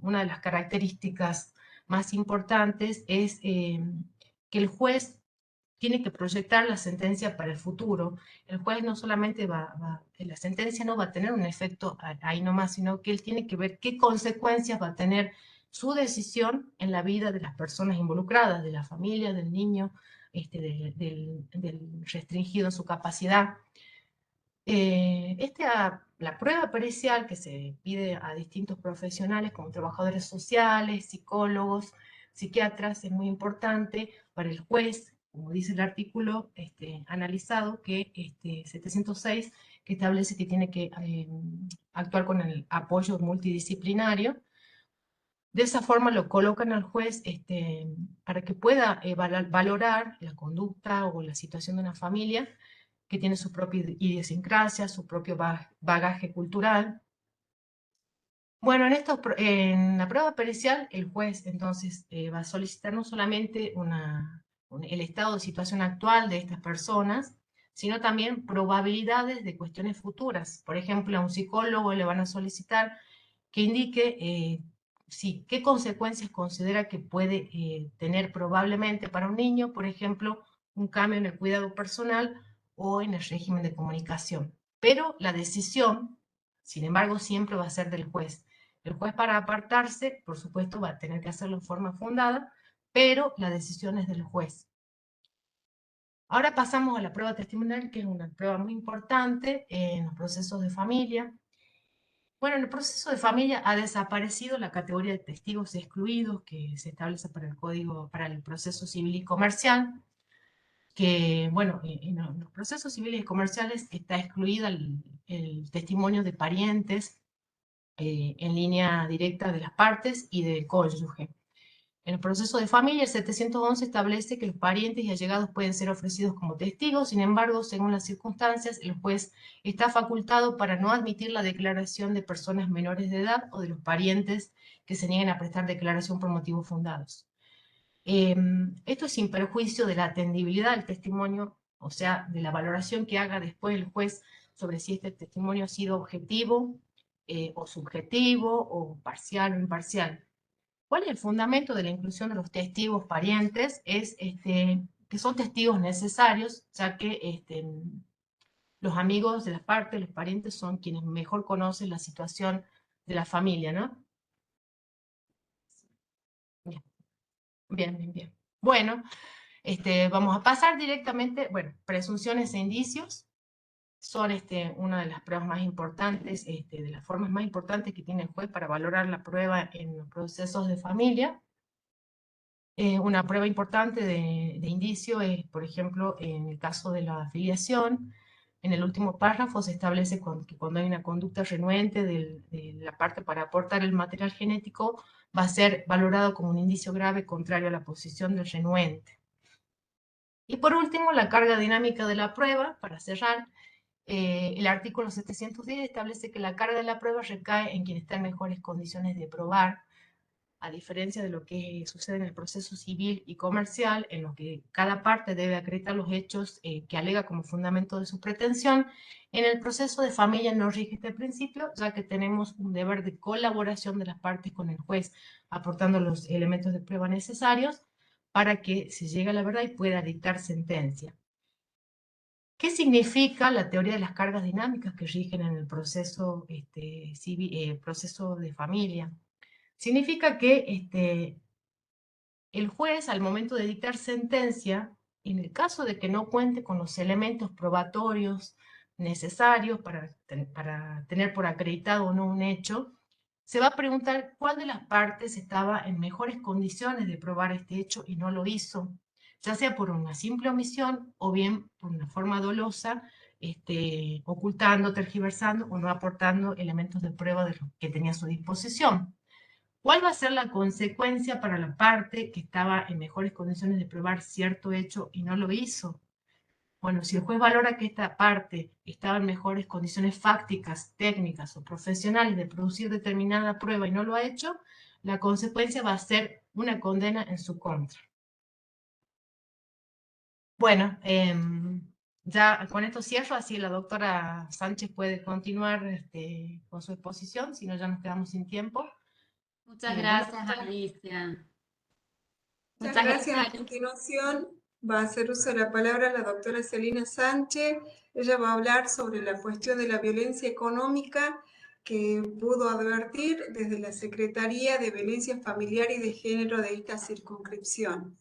una de las características más importantes es que el juez tiene que proyectar la sentencia para el futuro. El juez no solamente la sentencia no va a tener un efecto ahí nomás, sino que él tiene que ver qué consecuencias va a tener su decisión en la vida de las personas involucradas, de la familia, del niño, del restringido en su capacidad. La prueba pericial que se pide a distintos profesionales como trabajadores sociales, psicólogos, psiquiatras, es muy importante para el juez, como dice el artículo analizado, que 706, que establece que tiene que actuar con el apoyo multidisciplinario. De esa forma lo colocan al juez para que pueda valorar la conducta o la situación de una familia que tiene su propia idiosincrasia, su propio bagaje cultural. Bueno, en la prueba pericial, el juez entonces va a solicitar no solamente el estado de situación actual de estas personas, sino también probabilidades de cuestiones futuras. Por ejemplo, a un psicólogo le van a solicitar que indique qué consecuencias considera que puede tener probablemente para un niño, por ejemplo, un cambio en el cuidado personal o en el régimen de comunicación. Pero la decisión, sin embargo, siempre va a ser del juez. El juez, para apartarse, por supuesto, va a tener que hacerlo en forma fundada, pero la decisión es del juez. Ahora pasamos a la prueba testimonial, que es una prueba muy importante en los procesos de familia. Bueno, en el proceso de familia ha desaparecido la categoría de testigos excluidos que se establece para el Código, para el proceso civil y comercial, que, bueno, en los procesos civiles y comerciales está excluida el testimonio de parientes en línea directa de las partes y del cónyuge. En el proceso de familia, el 711 establece que los parientes y allegados pueden ser ofrecidos como testigos, sin embargo, según las circunstancias, el juez está facultado para no admitir la declaración de personas menores de edad o de los parientes que se nieguen a prestar declaración por motivos fundados. Esto es sin perjuicio de la atendibilidad del testimonio, o sea, de la valoración que haga después el juez sobre si este testimonio ha sido objetivo o subjetivo o parcial o imparcial. ¿Cuál es el fundamento de la inclusión de los testigos parientes? Es que son testigos necesarios, ya que los amigos de las partes, los parientes, son quienes mejor conocen la situación de la familia, ¿no? Bien, bien, bien, bien. Bueno, vamos a pasar directamente, bueno, presunciones e indicios son una de las pruebas más importantes, de las formas más importantes que tiene el juez para valorar la prueba en los procesos de familia. Una prueba importante de indicio es, por ejemplo, en el caso de la afiliación, en el último párrafo se establece que cuando hay una conducta renuente de la parte para aportar el material genético, va a ser valorado como un indicio grave contrario a la posición del renuente. Y por último, la carga dinámica de la prueba, para cerrar, el artículo 710 establece que la carga de la prueba recae en quien está en mejores condiciones de probar, a diferencia de lo que sucede en el proceso civil y comercial, en lo que cada parte debe acreditar los hechos que alega como fundamento de su pretensión. En el proceso de familia no rige este principio, ya que tenemos un deber de colaboración de las partes con el juez, aportando los elementos de prueba necesarios para que se llegue a la verdad y pueda dictar sentencia. ¿Qué significa la teoría de las cargas dinámicas que rigen en el proceso, proceso de familia? Significa que el juez, al momento de dictar sentencia, en el caso de que no cuente con los elementos probatorios necesarios para tener por acreditado o no un hecho, se va a preguntar cuál de las partes estaba en mejores condiciones de probar este hecho y no lo hizo, ya sea por una simple omisión o bien por una forma dolosa, ocultando, tergiversando o no aportando elementos de prueba de lo que tenía a su disposición. ¿Cuál va a ser la consecuencia para la parte que estaba en mejores condiciones de probar cierto hecho y no lo hizo? Bueno, si el juez valora que esta parte estaba en mejores condiciones fácticas, técnicas o profesionales de producir determinada prueba y no lo ha hecho, la consecuencia va a ser una condena en su contra. Bueno, ya con esto cierro, así la doctora Sánchez puede continuar con su exposición, si no ya nos quedamos sin tiempo. Muchas Bueno, gracias, Alicia. Muchas Muchas gracias. A gracias. continuación va a hacer uso de la palabra la doctora Celina Sánchez. Ella va a hablar sobre la cuestión de la violencia económica que pudo advertir desde la Secretaría de Violencia Familiar y de Género de esta circunscripción.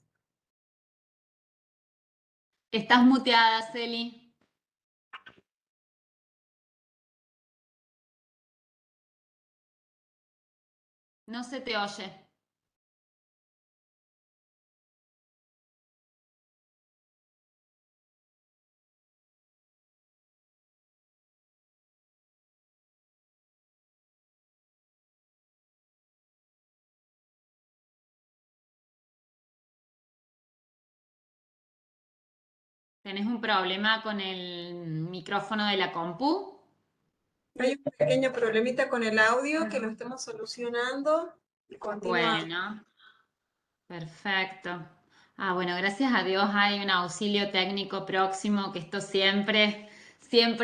Estás muteada, Celi. No se te oye. ¿Tenés un problema con el micrófono de la compu? Hay un pequeño problemita con el audio que lo estamos solucionando. Continúa. Bueno, perfecto. Bueno, gracias a Dios hay un auxilio técnico próximo, que esto siempre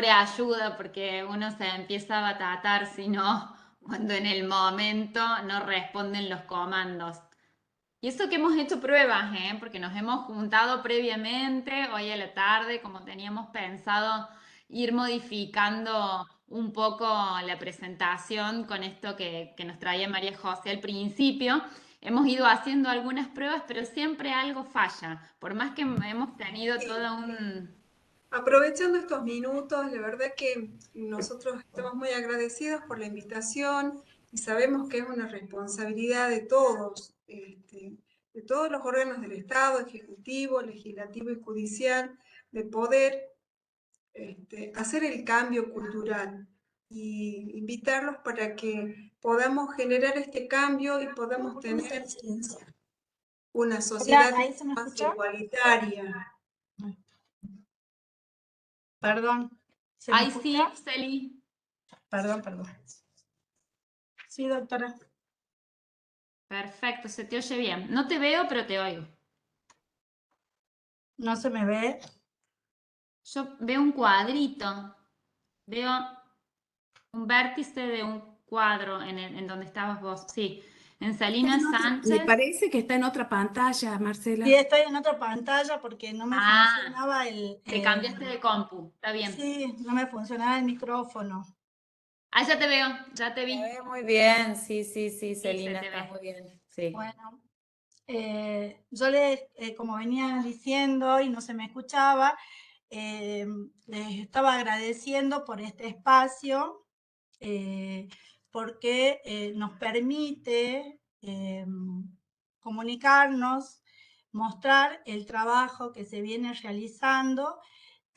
ayuda, porque uno se empieza a batatar, si no, cuando en el momento no responden los comandos. Y eso que hemos hecho pruebas, ¿eh? Porque nos hemos juntado previamente, hoy a la tarde, como teníamos pensado ir modificando un poco la presentación con esto que nos traía María José al principio. Hemos ido haciendo algunas pruebas, pero siempre algo falla, por más que hemos tenido todo un... Aprovechando estos minutos, la verdad que nosotros estamos muy agradecidos por la invitación y sabemos que es una responsabilidad de todos, de todos los órganos del Estado, Ejecutivo, Legislativo y Judicial, de poder hacer el cambio cultural y invitarlos para que podamos generar este cambio y podamos tener una sociedad más igualitaria. Perdón. ¿Se me Ay, sí, escucha? Celi. Perdón. Sí, doctora. Perfecto, se te oye bien. No te veo, pero te oigo. ¿No se me ve? Yo veo un cuadrito, veo un vértice de un cuadro en donde estabas vos. Sí, en Salinas Me Sánchez. parece que está en otra pantalla, Marcela. Sí, estoy en otra pantalla porque no me funcionaba el... Te cambiaste de compu, está bien. Sí, no me funcionaba el micrófono. Ya te veo, ya te vi. Se ve muy bien, sí, Celina, se está ve. muy bien. Sí. Bueno, yo les, como venía diciendo y no se me escuchaba, les estaba agradeciendo por este espacio, porque nos permite comunicarnos, mostrar el trabajo que se viene realizando.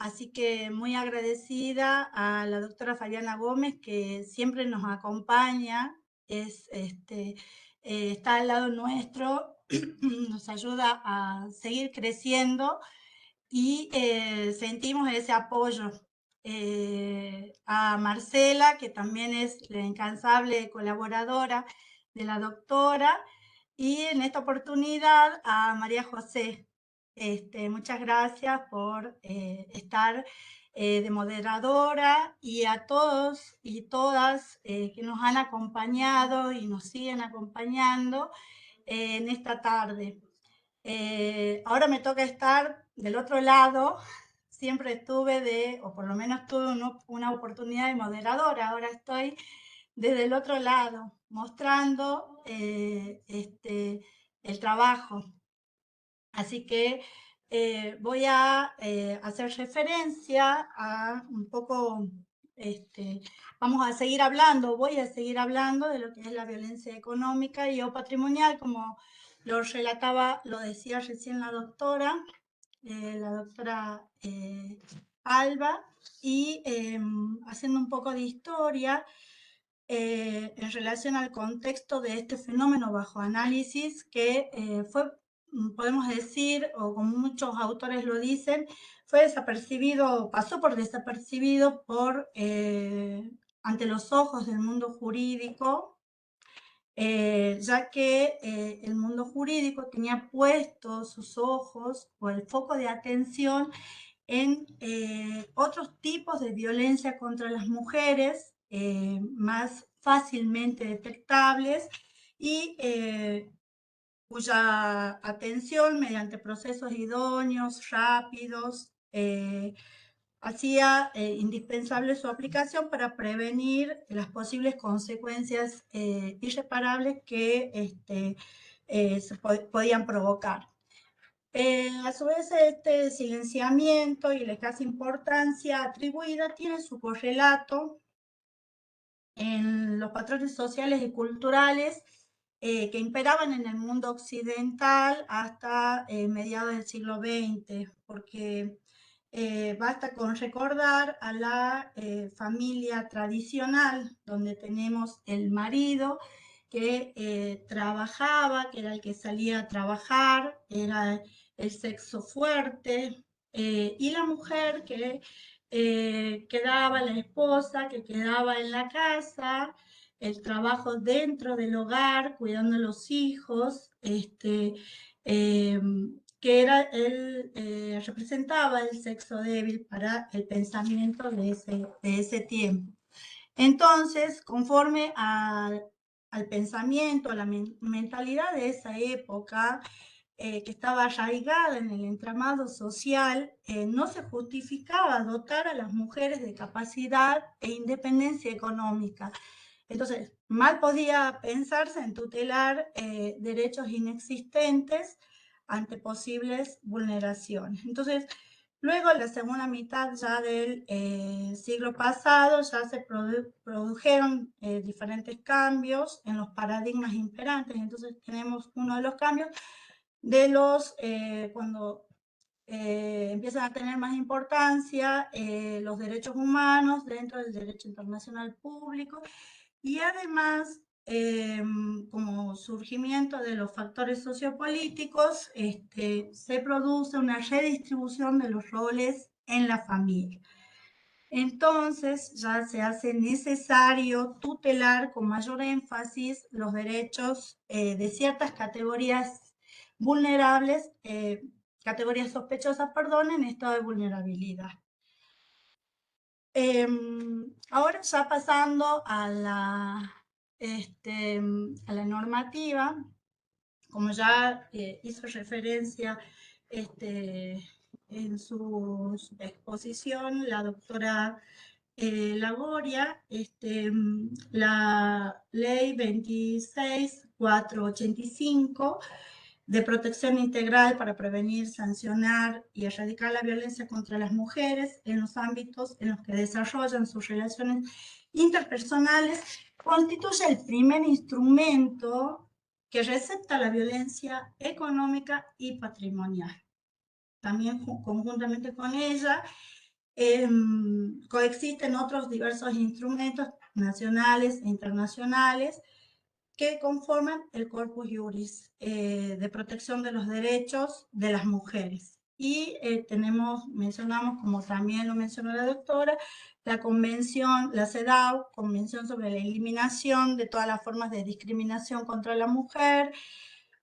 Así que muy agradecida a la doctora Fabiana Gómez, que siempre nos acompaña, está al lado nuestro, nos ayuda a seguir creciendo y sentimos ese apoyo a Marcela, que también es la incansable colaboradora de la doctora, y en esta oportunidad a María José. Muchas gracias por estar de moderadora, y a todos y todas que nos han acompañado y nos siguen acompañando en esta tarde. Ahora me toca estar del otro lado. Siempre estuve o por lo menos tuve una oportunidad de moderadora. Ahora estoy desde el otro lado, mostrando el trabajo. Así que voy a hacer referencia a un poco, vamos a seguir hablando, voy a seguir hablando de lo que es la violencia económica y o patrimonial, como lo relataba, lo decía recién la doctora Alba, y haciendo un poco de historia en relación al contexto de este fenómeno bajo análisis, que fue, podemos decir, o como muchos autores lo dicen, fue desapercibido, pasó por desapercibido ante los ojos del mundo jurídico, ya que el mundo jurídico tenía puestos sus ojos o el foco de atención en otros tipos de violencia contra las mujeres, más fácilmente detectables y cuya atención mediante procesos idóneos, rápidos, hacía indispensable su aplicación para prevenir las posibles consecuencias irreparables que se podían provocar. A su vez, este silenciamiento y la escasa importancia atribuida tiene su correlato en los patrones sociales y culturales que imperaban en el mundo occidental hasta mediados del siglo XX, porque basta con recordar a la familia tradicional, donde tenemos el marido que trabajaba, que era el que salía a trabajar, era el sexo fuerte, y la mujer que quedaba, la esposa que quedaba en la casa, el trabajo dentro del hogar, cuidando a los hijos, que era representaba el sexo débil para el pensamiento de ese tiempo. Entonces, conforme al pensamiento, a la mentalidad de esa época, que estaba arraigada en el entramado social, no se justificaba dotar a las mujeres de capacidad e independencia económica. Entonces, mal podía pensarse en tutelar derechos inexistentes ante posibles vulneraciones. Entonces, luego, en la segunda mitad ya del siglo pasado, ya se produjeron diferentes cambios en los paradigmas imperantes. Entonces, tenemos uno de los cambios de cuando empiezan a tener más importancia los derechos humanos dentro del derecho internacional público, y además, como surgimiento de los factores sociopolíticos, se produce una redistribución de los roles en la familia. Entonces ya se hace necesario tutelar con mayor énfasis los derechos de ciertas categorías vulnerables, categorías sospechosas, perdón, en estado de vulnerabilidad. Ahora ya pasando a la normativa, como ya hizo referencia en su exposición la doctora Lagoria, la ley 26.485 de protección integral para prevenir, sancionar y erradicar la violencia contra las mujeres en los ámbitos en los que desarrollan sus relaciones interpersonales, constituye el primer instrumento que recepta la violencia económica y patrimonial. También conjuntamente con ella coexisten otros diversos instrumentos nacionales e internacionales que conforman el corpus juris de protección de los derechos de las mujeres. y mencionamos, como también lo mencionó la doctora, la convención, la CEDAW, Convención sobre la Eliminación de todas las formas de discriminación contra la mujer,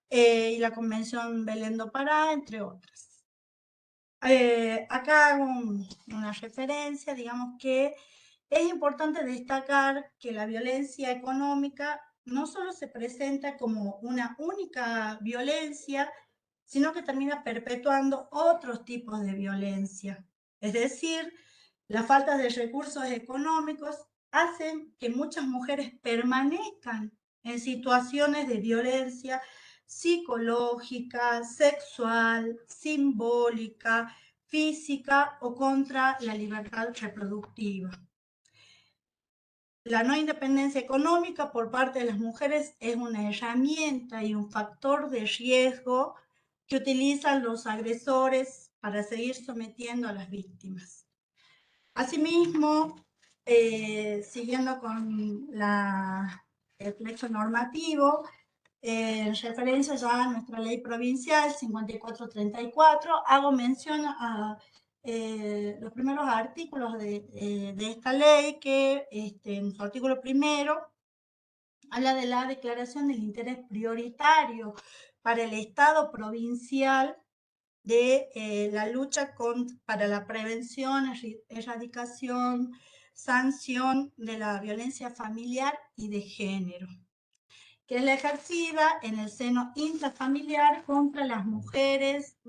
y la Convención Belén do Pará, entre otras. Acá hago una referencia, digamos que es importante destacar que la violencia económica no solo se presenta como una única violencia, sino que termina perpetuando otros tipos de violencia. Es decir, la falta de recursos económicos hacen que muchas mujeres permanezcan en situaciones de violencia psicológica, sexual, simbólica, física o contra la libertad reproductiva. La no independencia económica por parte de las mujeres es una herramienta y un factor de riesgo que utilizan los agresores para seguir sometiendo a las víctimas. Asimismo, siguiendo con el plexo normativo, en referencia ya a nuestra ley provincial 5434, hago mención a los primeros artículos de esta ley, que en su artículo primero habla de la declaración del interés prioritario para el Estado provincial de la lucha para la prevención, erradicación, sanción de la violencia familiar y de género, que es la ejercida en el seno intrafamiliar contra las mujeres,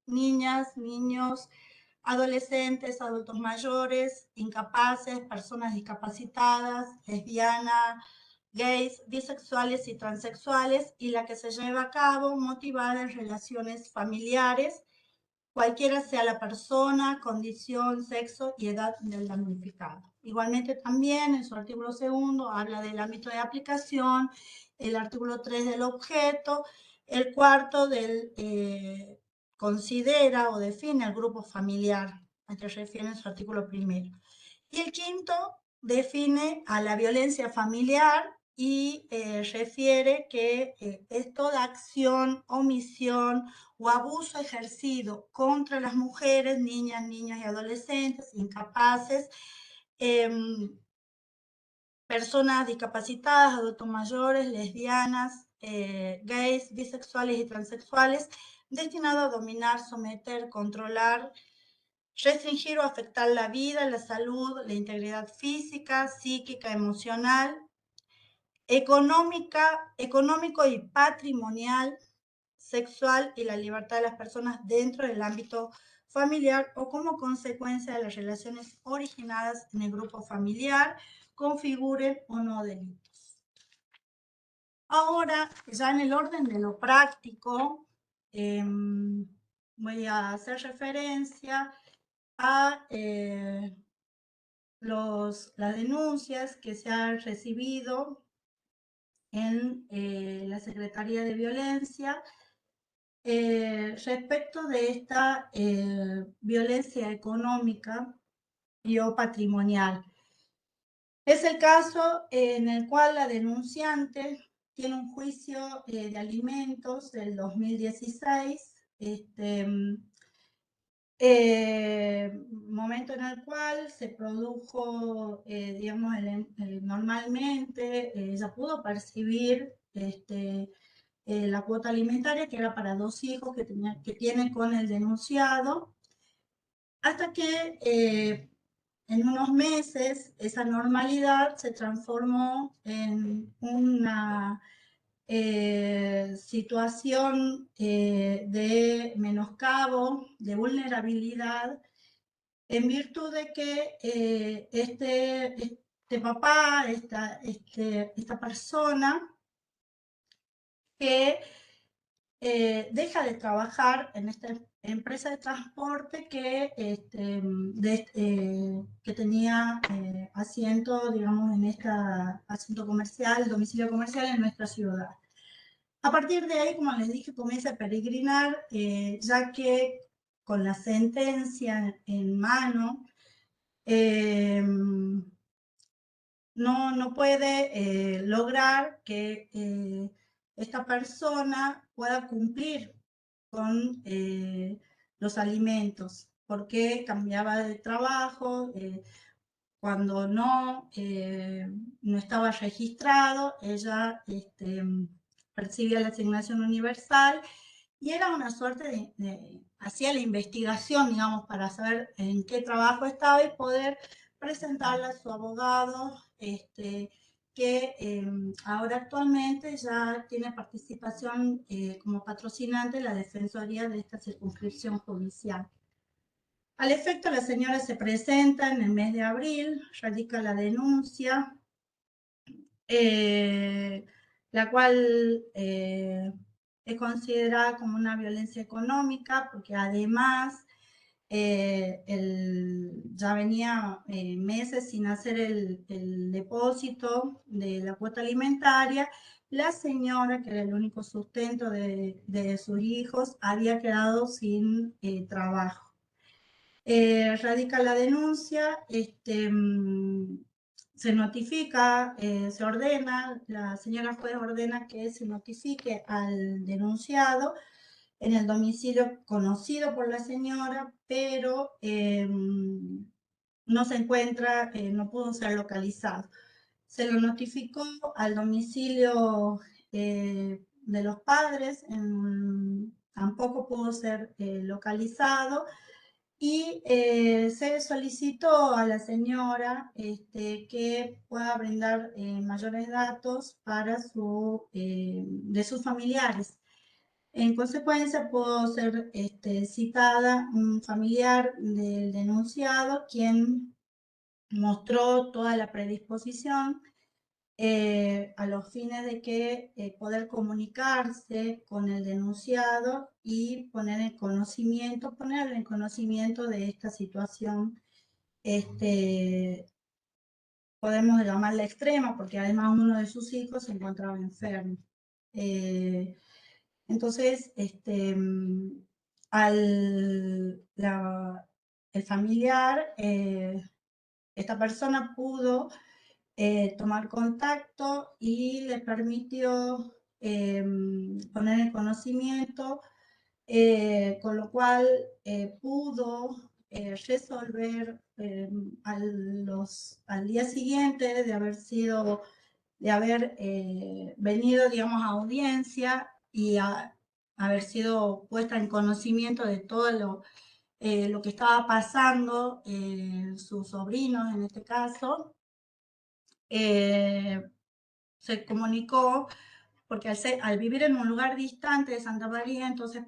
niñas, niños, adolescentes, adultos mayores, incapaces, personas discapacitadas, lesbianas, gays, bisexuales y transexuales, y la que se lleva a cabo motivada en relaciones familiares, cualquiera sea la persona, condición, sexo y edad del damnificado. Igualmente también en su artículo segundo habla del ámbito de aplicación, el artículo 3 del objeto, el cuarto considera o define al grupo familiar, a que refiere en su artículo primero. Y el quinto define a la violencia familiar y refiere que es toda acción, omisión o abuso ejercido contra las mujeres, niñas, niños y adolescentes incapaces, personas discapacitadas, adultos mayores, lesbianas, gays, bisexuales y transexuales, destinado a dominar, someter, controlar, restringir o afectar la vida, la salud, la integridad física, psíquica, emocional, económico y patrimonial, sexual y la libertad de las personas dentro del ámbito familiar o como consecuencia de las relaciones originadas en el grupo familiar, configuren o no delitos. Ahora, ya en el orden de lo práctico, voy a hacer referencia a las denuncias que se han recibido en la Secretaría de Violencia respecto de esta violencia económica y o patrimonial. Es el caso en el cual la denunciante tiene un juicio de alimentos del 2016, momento en el cual se produjo, digamos, normalmente ella pudo percibir la cuota alimentaria, que era para 2 hijos que tiene con el denunciado, hasta que en unos meses esa normalidad se transformó en una situación de menoscabo, de vulnerabilidad, en virtud de que este papá, esta persona que deja de trabajar en esta empresa de transporte que tenía asiento, digamos, en asiento comercial, domicilio comercial en nuestra ciudad. A partir de ahí, como les dije, comienza a peregrinar, ya que con la sentencia en mano, no puede lograr que esta persona pueda cumplir con los alimentos, porque cambiaba de trabajo, cuando no estaba registrado, ella percibía la asignación universal y era una suerte hacía la investigación, digamos, para saber en qué trabajo estaba y poder presentarla a su abogado, que ahora actualmente ya tiene participación como patrocinante en la Defensoría de esta circunscripción judicial. Al efecto, la señora se presenta en el mes de abril, radica la denuncia, la cual es considerada como una violencia económica, porque además ya venía meses sin hacer el depósito de la cuota alimentaria. La señora, que era el único sustento de sus hijos, había quedado sin trabajo. Radica la denuncia, se notifica, se ordena, la señora juez ordena que se notifique al denunciado en el domicilio conocido por la señora, pero no se encuentra, no pudo ser localizado. Se lo notificó al domicilio de los padres, tampoco pudo ser localizado. Y se solicitó a la señora que pueda brindar mayores datos para de sus familiares. En consecuencia, pudo ser citada un familiar del denunciado, quien mostró toda la predisposición a los fines de que poder comunicarse con el denunciado y ponerle en conocimiento de esta situación, podemos llamarla extrema, porque además uno de sus hijos se encontraba enfermo. Entonces, el familiar, esta persona pudo tomar contacto y le permitió poner en conocimiento, con lo cual pudo resolver al día siguiente de haber venido, digamos, a audiencia y haber sido puesta en conocimiento de todo lo que estaba pasando, sus sobrinos en este caso. Se comunicó, porque al vivir en un lugar distante de Santa María, entonces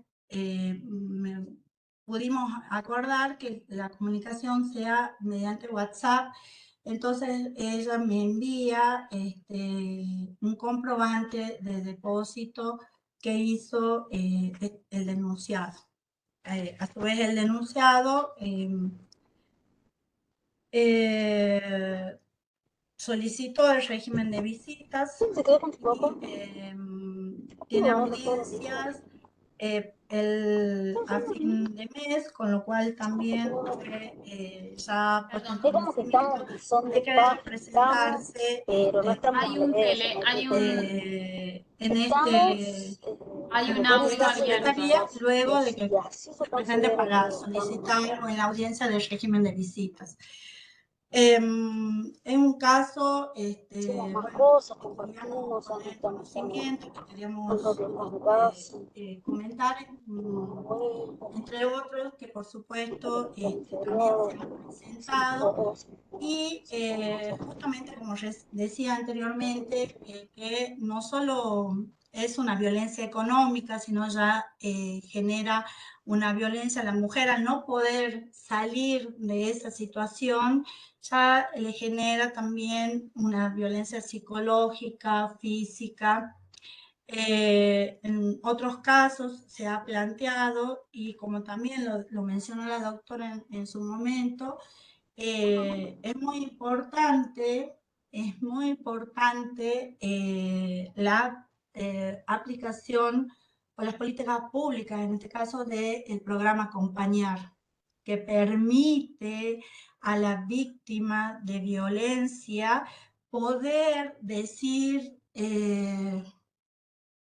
pudimos acordar que la comunicación sea mediante WhatsApp. Entonces ella me envía un comprobante de depósito que hizo el denunciado. A su vez, el denunciado solicitó el régimen de visitas y tiene audiencias a fin de mes, con lo cual también fue ya puesto en conocimiento de que debe presentarse hay un audio abierto. luego de que se presente para solicitar en la audiencia del régimen de visitas. En un caso, queríamos poner conocimiento, que queríamos comentar, entre otros, que por supuesto también se han presentado, y justamente como decía anteriormente, que no solo es una violencia económica, sino ya genera una violencia a la mujer al no poder salir de esa situación, ya le genera también una violencia psicológica, física. En otros casos se ha planteado, y como también lo mencionó la doctora en su momento, es muy importante la aplicación o las políticas públicas, en este caso del programa Acompañar, que permite a la víctima de violencia poder decir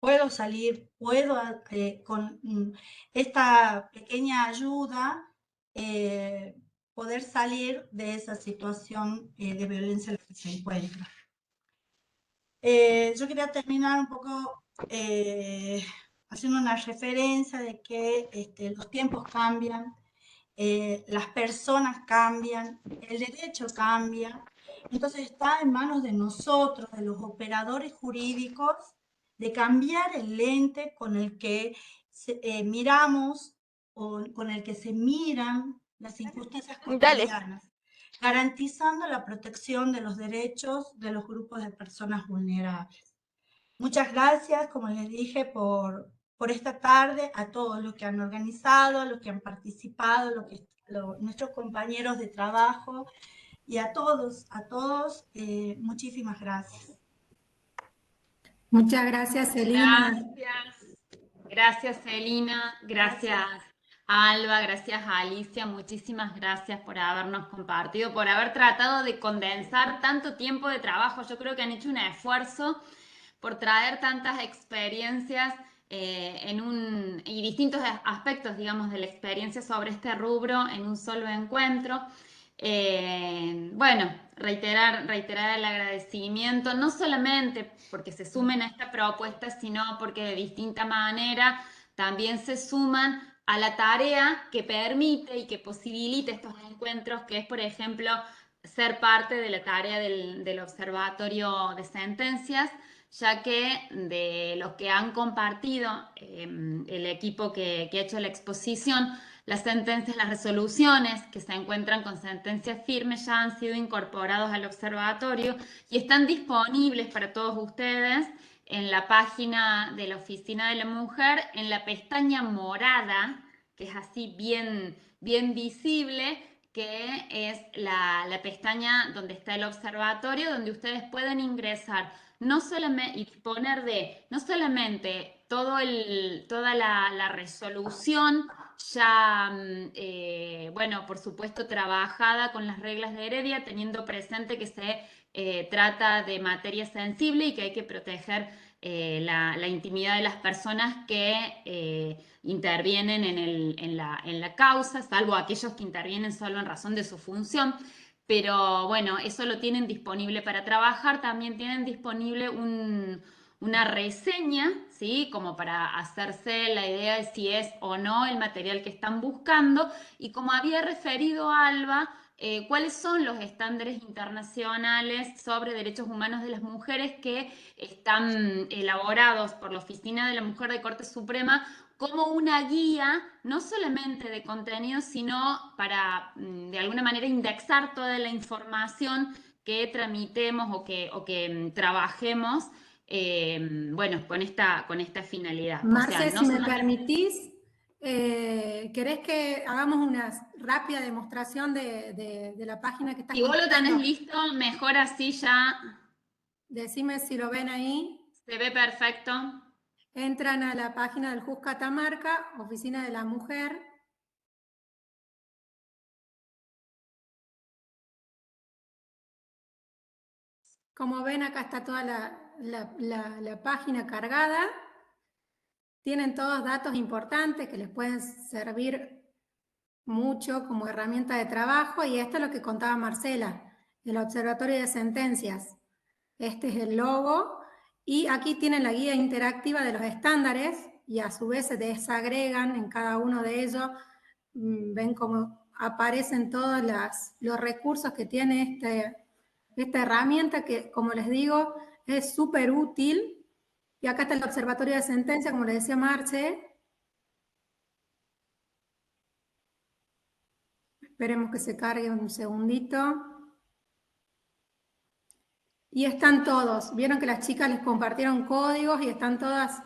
puedo salir, puedo con esta pequeña ayuda poder salir de esa situación de violencia en la que se encuentra. Yo quería terminar un poco haciendo una referencia de que los tiempos cambian, las personas cambian, el derecho cambia, entonces está en manos de nosotros, de los operadores jurídicos, de cambiar el lente con el que miramos o con el que se miran las injusticias cotidianas, garantizando la protección de los derechos de los grupos de personas vulnerables. Muchas gracias, como les dije, por esta tarde, a todos los que han organizado, los que han participado, nuestros compañeros de trabajo, y a todos, muchísimas gracias. Muchas gracias, Celina. Gracias, Celina. Gracias a Alba, gracias a Alicia. Muchísimas gracias por habernos compartido, por haber tratado de condensar tanto tiempo de trabajo. Yo creo que han hecho un esfuerzo por traer tantas experiencias y distintos aspectos, digamos, de la experiencia sobre este rubro en un solo encuentro. Bueno, reiterar el agradecimiento, no solamente porque se sumen a esta propuesta, sino porque de distinta manera también se suman a la tarea que permite y que posibilita estos encuentros, que es, por ejemplo, ser parte de la tarea del Observatorio de Sentencias, ya que de los que han compartido el equipo que ha hecho la exposición, las sentencias, las resoluciones que se encuentran con sentencias firmes ya han sido incorporados al observatorio y están disponibles para todos ustedes en la página de la Oficina de la Mujer, en la pestaña morada, que es así bien visible, que es la pestaña donde está el observatorio, donde ustedes pueden ingresar no solamente, y disponer de no solamente toda la resolución ya, bueno, por supuesto, trabajada con las reglas de Heredia, teniendo presente que se trata de materia sensible y que hay que proteger la intimidad de las personas que intervienen en la causa, salvo aquellos que intervienen solo en razón de su función. Pero bueno, eso lo tienen disponible para trabajar. También tienen disponible una reseña, ¿sí? Como para hacerse la idea de si es o no el material que están buscando. Y como había referido Alba, cuáles son los estándares internacionales sobre derechos humanos de las mujeres que están elaborados por la Oficina de la Mujer de Corte Suprema como una guía, no solamente de contenido, sino para, de alguna manera, indexar toda la información que tramitemos o que trabajemos, bueno, con esta finalidad. Marce, O sea, no si me solamente... permitís, ¿querés que hagamos una rápida demostración de la página que estás Si vos lo tenés comentando? listo, mejor así ya Decime si lo ven ahí. se ve perfecto. Entran a la página del JUS Catamarca, Oficina de la Mujer. Como ven, acá está toda la página cargada. Tienen todos datos importantes que les pueden servir mucho como herramienta de trabajo, y esto es lo que contaba Marcela, el Observatorio de Sentencias. Este es el logo, y aquí tienen la guía interactiva de los estándares, y a su vez se desagregan en cada uno de ellos. Ven cómo aparecen todos los recursos que tiene esta herramienta, que, como les digo, es súper útil. Y acá está el Observatorio de Sentencias, como le decía Marce. Esperemos que se cargue un segundito. Y están todos. Vieron que las chicas les compartieron códigos y están todas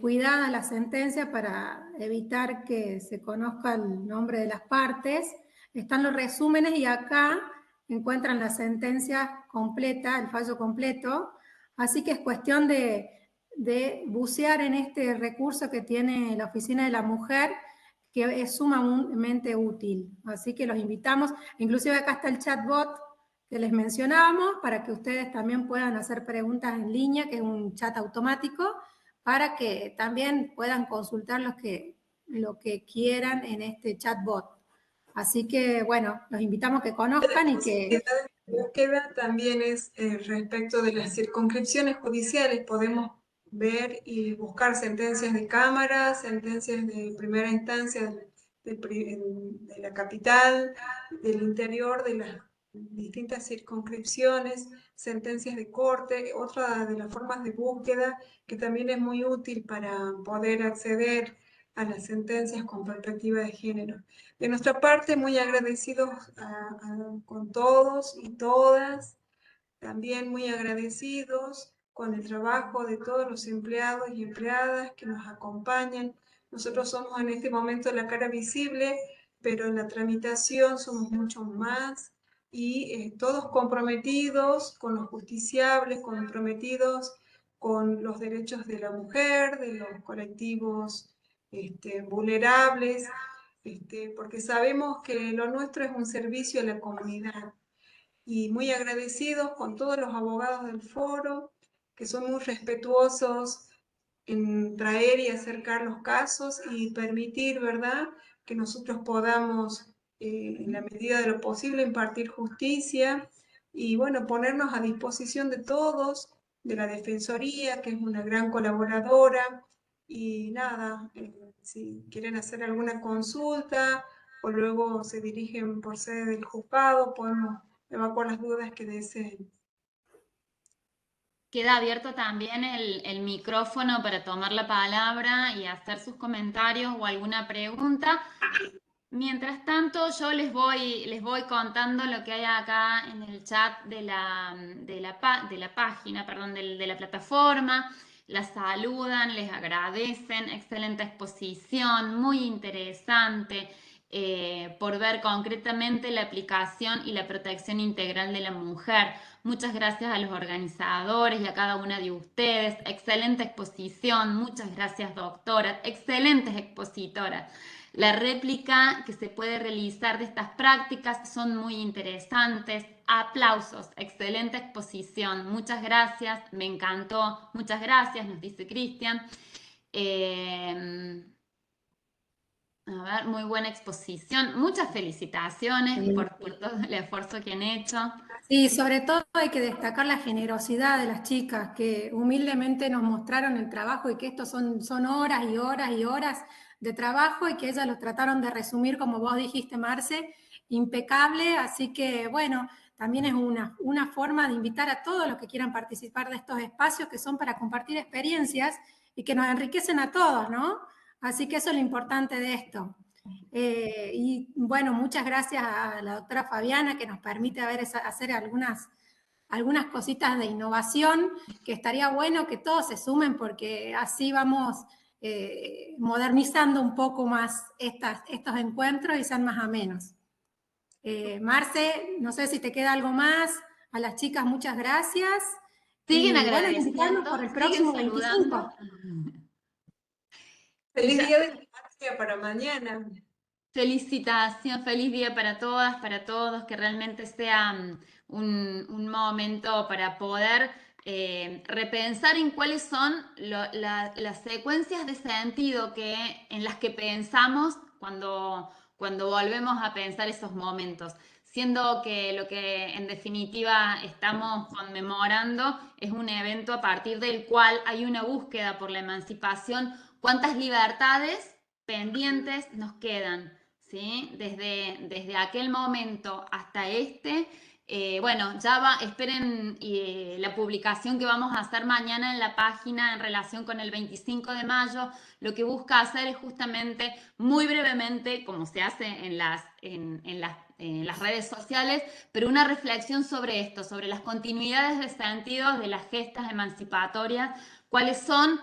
cuidadas las sentencias para evitar que se conozca el nombre de las partes. Están los resúmenes y acá encuentran la sentencia completa, el fallo completo. Así que es cuestión de bucear en este recurso que tiene la Oficina de la Mujer, que es sumamente útil. Así que los invitamos. Inclusive acá está el chatbot que les mencionábamos, para que ustedes también puedan hacer preguntas en línea, que es un chat automático, para que también puedan consultar lo que quieran en este chatbot. Así que, bueno, los invitamos a que conozcan y que... La búsqueda también es respecto de las circunscripciones judiciales. Podemos ver y buscar sentencias de Cámara, sentencias de primera instancia de la capital, del interior, de las distintas circunscripciones, sentencias de corte. Otra de las formas de búsqueda que también es muy útil para poder acceder a las sentencias con perspectiva de género. De nuestra parte, muy agradecidos con todos y todas, también muy agradecidos con el trabajo de todos los empleados y empleadas que nos acompañan. Nosotros somos en este momento la cara visible, pero en la tramitación somos mucho más y todos comprometidos con los justiciables, comprometidos con los derechos de la mujer, de los colectivos vulnerables, porque sabemos que lo nuestro es un servicio a la comunidad. Y muy agradecidos con todos los abogados del foro, que son muy respetuosos en traer y acercar los casos y permitir, ¿verdad?, que nosotros podamos, en la medida de lo posible, impartir justicia y, bueno, ponernos a disposición de todos, de la Defensoría, que es una gran colaboradora. Y nada, si quieren hacer alguna consulta o luego se dirigen por sede del juzgado, podemos evacuar las dudas que deseen. Queda abierto también el micrófono para tomar la palabra y hacer sus comentarios o alguna pregunta. Mientras tanto, yo les voy contando lo que hay acá en el chat de la página, perdón, de la plataforma. Las saludan, les agradecen, excelente exposición, muy interesante, por ver concretamente la aplicación y la protección integral de la mujer. Muchas gracias a los organizadores y a cada una de ustedes. Excelente exposición, muchas gracias, doctoras, excelentes expositoras. La réplica que se puede realizar de estas prácticas son muy interesantes. Aplausos, excelente exposición. Muchas gracias, me encantó. Muchas gracias, nos dice Cristian. A ver, muy buena exposición. Muchas felicitaciones por todo el esfuerzo que han hecho. Sí, sobre todo hay que destacar la generosidad de las chicas que humildemente nos mostraron el trabajo y que estos son horas y horas y horas de trabajo y que ellas lo trataron de resumir, como vos dijiste, Marce, impecable. Así que, bueno, también es una forma de invitar a todos los que quieran participar de estos espacios que son para compartir experiencias y que nos enriquecen a todos, ¿no? Así que eso es lo importante de esto. Y bueno, muchas gracias a la doctora Fabiana que nos permite hacer algunas cositas de innovación, que estaría bueno que todos se sumen porque así vamos modernizando un poco más estos encuentros y sean más amenos. Marce, no sé si te queda algo más. A las chicas, muchas gracias. Siguen Y bueno, agradeciendo, invitarnos por el próximo siguen saludando. 25. Feliz Día de la Patria para mañana. Felicitación, feliz día para todas, para todos, que realmente sea un momento para poder repensar en cuáles son las secuencias de sentido en las que pensamos cuando volvemos a pensar esos momentos. Siendo que lo que en definitiva estamos conmemorando es un evento a partir del cual hay una búsqueda por la emancipación. ¿Cuántas libertades pendientes nos quedan? ¿Sí? Desde aquel momento hasta este, bueno, esperen la publicación que vamos a hacer mañana en la página en relación con el 25 de mayo. Lo que busca hacer es justamente, muy brevemente, como se hace en las redes sociales, pero una reflexión sobre esto, sobre las continuidades de sentidos de las gestas emancipatorias, cuáles son,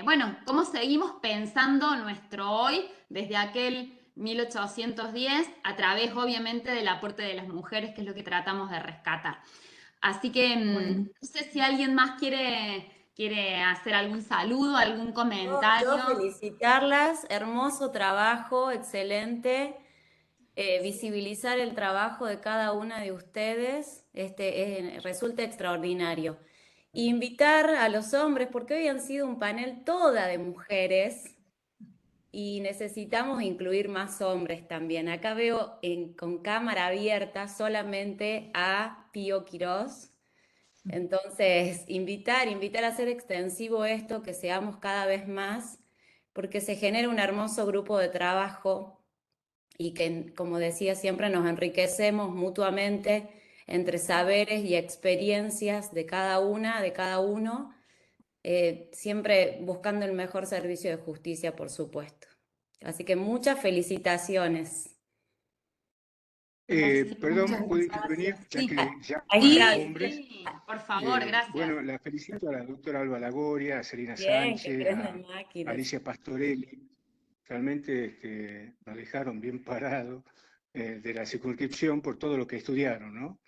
bueno, cómo seguimos pensando nuestro hoy desde aquel 1810, a través obviamente del aporte de las mujeres, que es lo que tratamos de rescatar. Así que no sé si alguien más quiere hacer algún saludo, algún comentario. Yo felicitarlas, hermoso trabajo, excelente. Visibilizar el trabajo de cada una de ustedes resulta extraordinario. Invitar a los hombres, porque hoy han sido un panel toda de mujeres y necesitamos incluir más hombres también. Acá veo con cámara abierta solamente a Pío Quirós. Entonces, invitar a hacer extensivo esto, que seamos cada vez más, porque se genera un hermoso grupo de trabajo y que, como decía, siempre nos enriquecemos mutuamente entre saberes y experiencias de cada una, de cada uno, siempre buscando el mejor servicio de justicia, por supuesto. Así que muchas felicitaciones. Perdón, ¿puedo intervenir? Ya Sí, que ya ahí hay está. hombres. sí, por favor, gracias. Bueno, la felicito a la doctora Alba Lagoria, a Selina Bien, que Sánchez, prendan a máquinas. Alicia Pastorelli. Realmente nos dejaron bien parados de la circunscripción por todo lo que estudiaron, ¿no?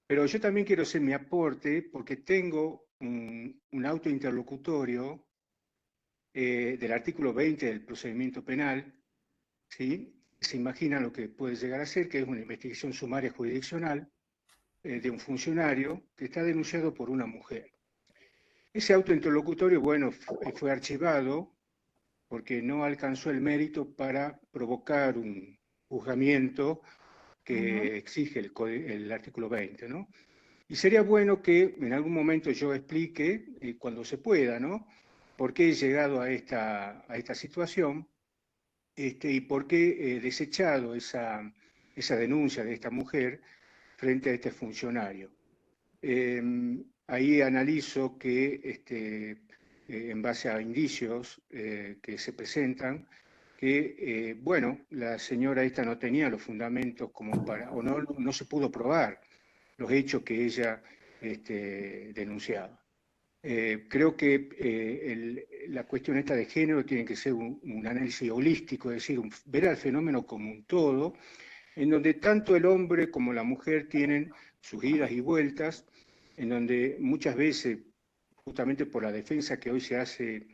Pero yo también quiero hacer mi aporte porque tengo un auto interlocutorio del artículo 20 del procedimiento penal, ¿sí? Se imaginan lo que puede llegar a ser, que es una investigación sumaria jurisdiccional de un funcionario que está denunciado por una mujer. Ese auto interlocutorio, bueno, fue archivado porque no alcanzó el mérito para provocar un juzgamiento que exige el artículo 20, ¿no? Y sería bueno que en algún momento yo explique, cuando se pueda, ¿no?, por qué he llegado a esta situación y por qué he desechado esa denuncia de esta mujer frente a este funcionario. Ahí analizo que en base a indicios que se presentan, que, bueno, la señora esta no tenía los fundamentos como para, o no se pudo probar los hechos que ella denunciaba. Creo que la cuestión esta de género tiene que ser un análisis holístico, es decir, ver al fenómeno como un todo, en donde tanto el hombre como la mujer tienen sus idas y vueltas, en donde muchas veces, justamente por la defensa que hoy se hace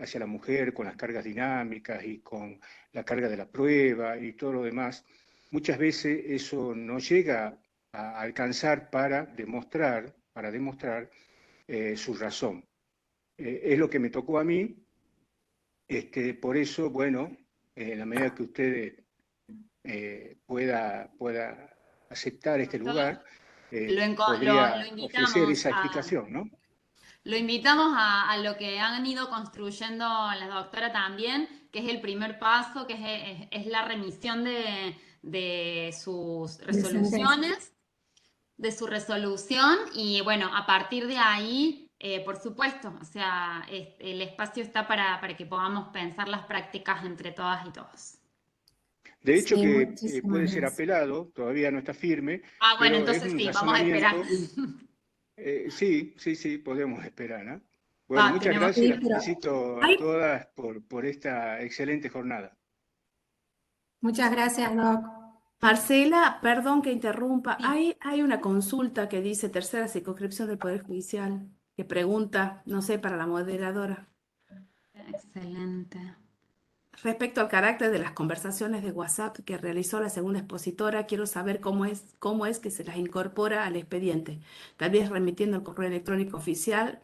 hacia la mujer con las cargas dinámicas y con la carga de la prueba y todo lo demás, muchas veces eso no llega a alcanzar para demostrar su razón. Es lo que me tocó a mí, por eso, bueno, en la medida que ustedes pueda aceptar este lugar, podría Lo ofrecer invitamos esa explicación, ¿no? Lo invitamos a lo que han ido construyendo la doctora también, que es el primer paso, que es la remisión de sus resoluciones, de su resolución, y bueno, a partir de ahí, por supuesto, o sea, el espacio está para que podamos pensar las prácticas entre todas y todos. De hecho, Sí, que muchísimas puede ser gracias. apelado, todavía no está firme, Ah, bueno, pero es entonces un sí, vamos a esperar. razonamiento. Sí, podemos esperar, ¿no? Bueno, muchas Tenemos gracias y Sí, las pero felicito a Hay, todas por esta excelente jornada. muchas gracias, Doc. Marcela, perdón que interrumpa. Sí. Hay una consulta que dice tercera circunscripción del Poder Judicial, que pregunta, no sé, para la moderadora. Excelente. Respecto al carácter de las conversaciones de WhatsApp que realizó la segunda expositora, quiero saber cómo es que se las incorpora al expediente, tal vez remitiendo el correo electrónico oficial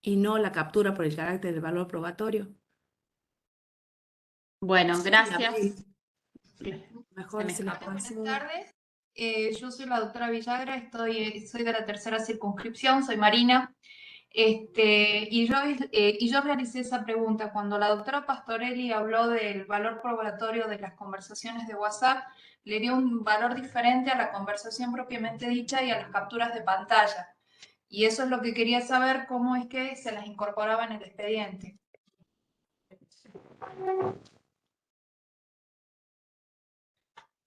y no la captura por el carácter del valor probatorio. Bueno, gracias. Se Mejor me se las escapó. paso. Buenas tardes, yo soy la doctora Villagra, soy de la tercera circunscripción, soy Marina, y yo realicé esa pregunta cuando la doctora Pastorelli habló del valor probatorio de las conversaciones de WhatsApp, le dio un valor diferente a la conversación propiamente dicha y a las capturas de pantalla. Y eso es lo que quería saber, cómo es que se las incorporaba en el expediente.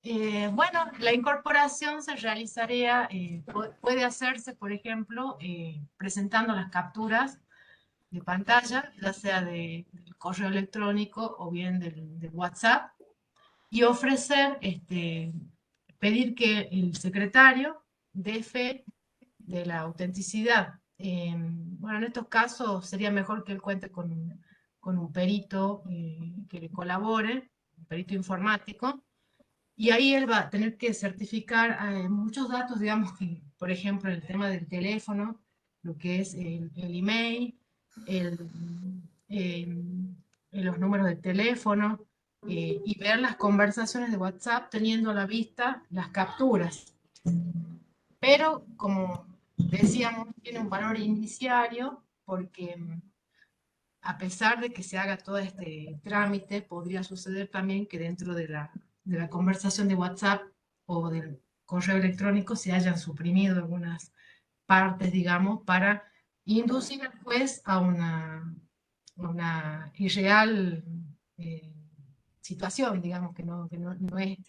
Bueno, la incorporación se realizaría, puede hacerse, por ejemplo, presentando las capturas de pantalla, ya sea del correo electrónico o bien del WhatsApp, y ofrecer, pedir que el secretario dé fe de la autenticidad. Bueno, en estos casos sería mejor que él cuente con un perito que le colabore, un perito informático, y ahí él va a tener que certificar muchos datos, digamos que, por ejemplo, el tema del teléfono, lo que es el email, los números de teléfono, y ver las conversaciones de WhatsApp teniendo a la vista las capturas. Pero, como decíamos, tiene un valor indiciario porque a pesar de que se haga todo este trámite, podría suceder también que dentro de la conversación de WhatsApp o del correo electrónico se hayan suprimido algunas partes, digamos, para inducir al juez a una irreal situación, digamos, que no es...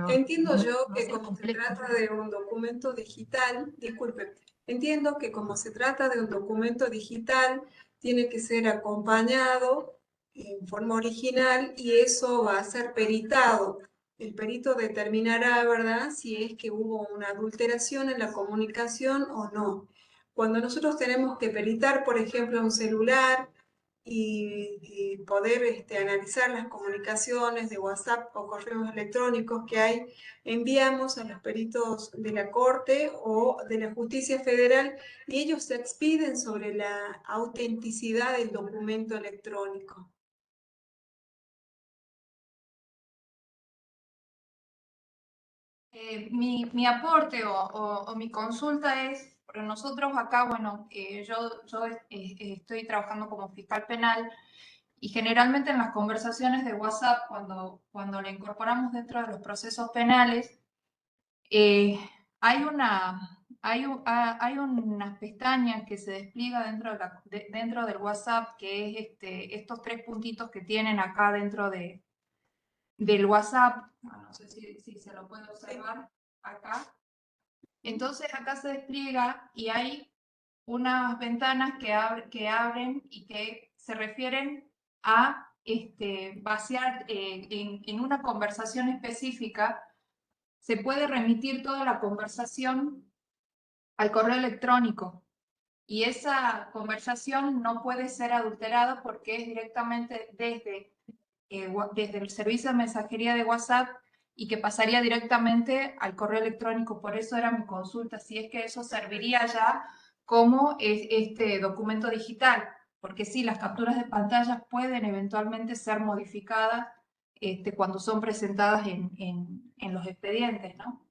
Entiendo yo que es como se completo. trata de un documento digital, disculpe, entiendo que como se trata de un documento digital, tiene que ser acompañado en forma original y eso va a ser peritado. El perito determinará, ¿verdad?, si es que hubo una adulteración en la comunicación o no. Cuando nosotros tenemos que peritar, por ejemplo, un celular, y poder analizar las comunicaciones de WhatsApp o correos electrónicos que hay, enviamos a los peritos de la Corte o de la Justicia Federal y ellos se expiden sobre la autenticidad del documento electrónico. Mi aporte o mi consulta es, porque nosotros acá, bueno, yo estoy trabajando como fiscal penal y generalmente en las conversaciones de WhatsApp, cuando la incorporamos dentro de los procesos penales, hay unas pestañas que se despliega dentro del WhatsApp, que es estos 3 puntitos que tienen acá dentro del WhatsApp. No sé si se lo puede observar acá. Entonces acá se despliega y hay unas ventanas que abren y que se refieren a vaciar en una conversación específica. Se puede remitir toda la conversación al correo electrónico y esa conversación no puede ser adulterada porque es directamente desde el servicio de mensajería de WhatsApp y que pasaría directamente al correo electrónico. Por eso era mi consulta, si es que eso serviría ya como este documento digital, porque sí, las capturas de pantalla pueden eventualmente ser modificadas cuando son presentadas en los expedientes, ¿no?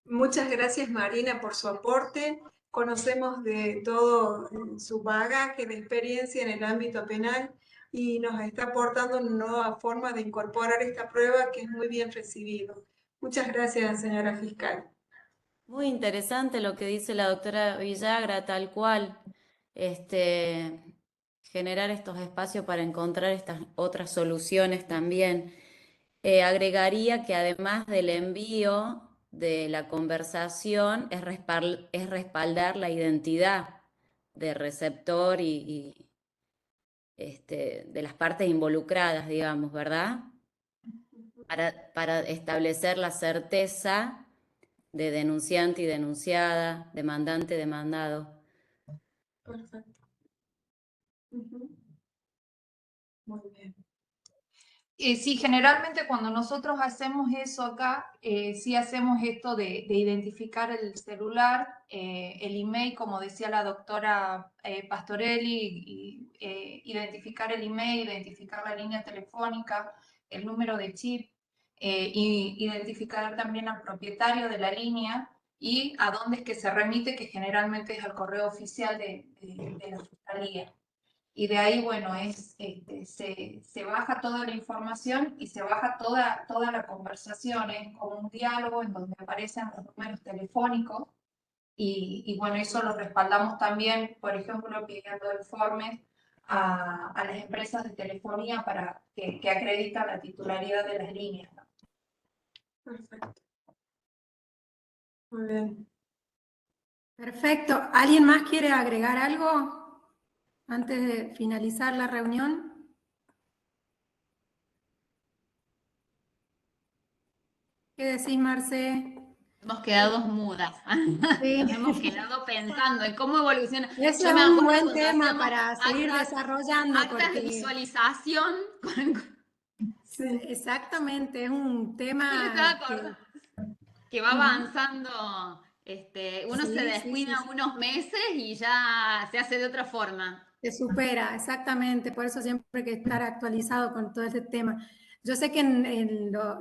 Muchas gracias, Marina, por su aporte. Conocemos de todo su bagaje de experiencia en el ámbito penal y nos está aportando una nueva forma de incorporar esta prueba que es muy bien recibido. Muchas gracias, señora fiscal. Muy interesante lo que dice la doctora Villagra, tal cual. Generar estos espacios para encontrar estas otras soluciones también. Agregaría que además del envío de la conversación es respaldar la identidad del receptor y de las partes involucradas, digamos, ¿verdad? Para establecer la certeza de denunciante y denunciada, demandante, demandado. Perfecto. Muy bien. Sí, generalmente cuando nosotros hacemos eso acá, sí hacemos esto de identificar el celular, el email, como decía la doctora Pastorelli, identificar el email, identificar la línea telefónica, el número de chip, y identificar también al propietario de la línea y a dónde es que se remite, que generalmente es al correo oficial de la Fiscalía. Y de ahí, bueno, se baja toda la información y se baja toda la conversación, es como un diálogo en donde aparecen los números telefónicos y bueno, eso lo respaldamos también, por ejemplo, pidiendo informes a las empresas de telefonía para que acreditan la titularidad de las líneas, ¿no? Perfecto. Muy bien. Perfecto. ¿Alguien más quiere agregar algo antes de finalizar la reunión? ¿Qué decís, Marce? Hemos quedado mudas. Sí. Nos hemos quedado pensando en cómo evoluciona. Ese Yo es me un acuerdo buen cuando tema hacíamos para seguir desarrollando. actas de Porque visualización. sí, exactamente, es un Yo me tema estaba acordando que va avanzando Uno se descuida unos meses y ya se hace de otra forma. Se supera, exactamente. Por eso siempre hay que estar actualizado con todo ese tema. Yo sé que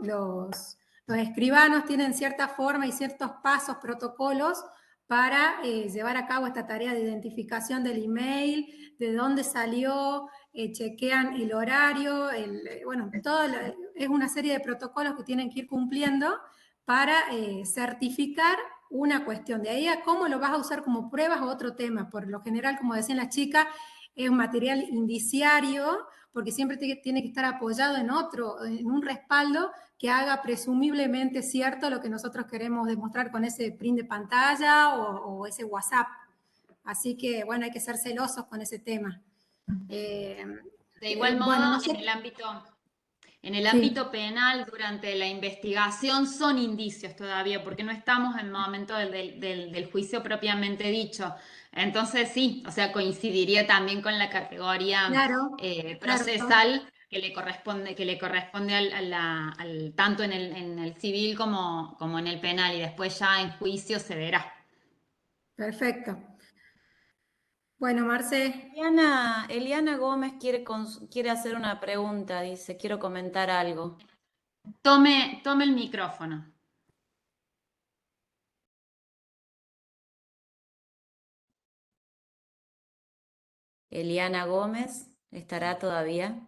los escribanos tienen cierta forma y ciertos pasos, protocolos para llevar a cabo esta tarea de identificación del email, de dónde salió, chequean el horario, bueno, es una serie de protocolos que tienen que ir cumpliendo para certificar una cuestión. De ahí a cómo lo vas a usar como pruebas o otro tema. Por lo general, como decían las chicas, es un material indiciario, porque siempre tiene que estar apoyado en un respaldo que haga presumiblemente cierto lo que nosotros queremos demostrar con ese print de pantalla o ese WhatsApp. Así que, bueno, hay que ser celosos con ese tema. De igual modo, bueno, en el ámbito penal, durante la investigación son indicios todavía, porque no estamos en el momento del juicio propiamente dicho. Entonces sí, o sea, coincidiría también con la categoría procesal que le corresponde tanto en el civil como en el penal, y después ya en juicio se verá. Perfecto. Bueno, Marce. Eliana Gómez quiere hacer una pregunta, dice, quiero comentar algo. Tome el micrófono. Eliana Gómez, ¿estará todavía?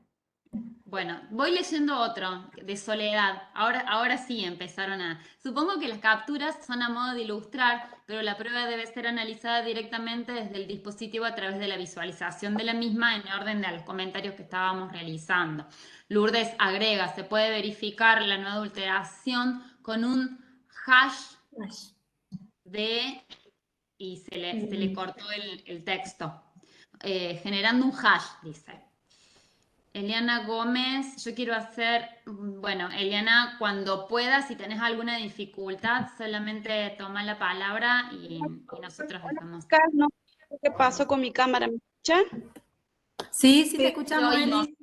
Bueno, voy leyendo otro, de Soledad. Ahora sí empezaron a... Supongo que las capturas son a modo de ilustrar, pero la prueba debe ser analizada directamente desde el dispositivo a través de la visualización de la misma en orden de los comentarios que estábamos realizando. Lourdes agrega, se puede verificar la no adulteración con un hash de... y se le cortó el texto. Generando un hash, dice. Eliana Gómez, yo quiero hacer, bueno, Eliana, cuando puedas, si tenés alguna dificultad, solamente toma la palabra y nosotros dejamos. No sé qué pasó con mi cámara, ¿me escuchan? Sí, te escuchamos, oímos. Eli.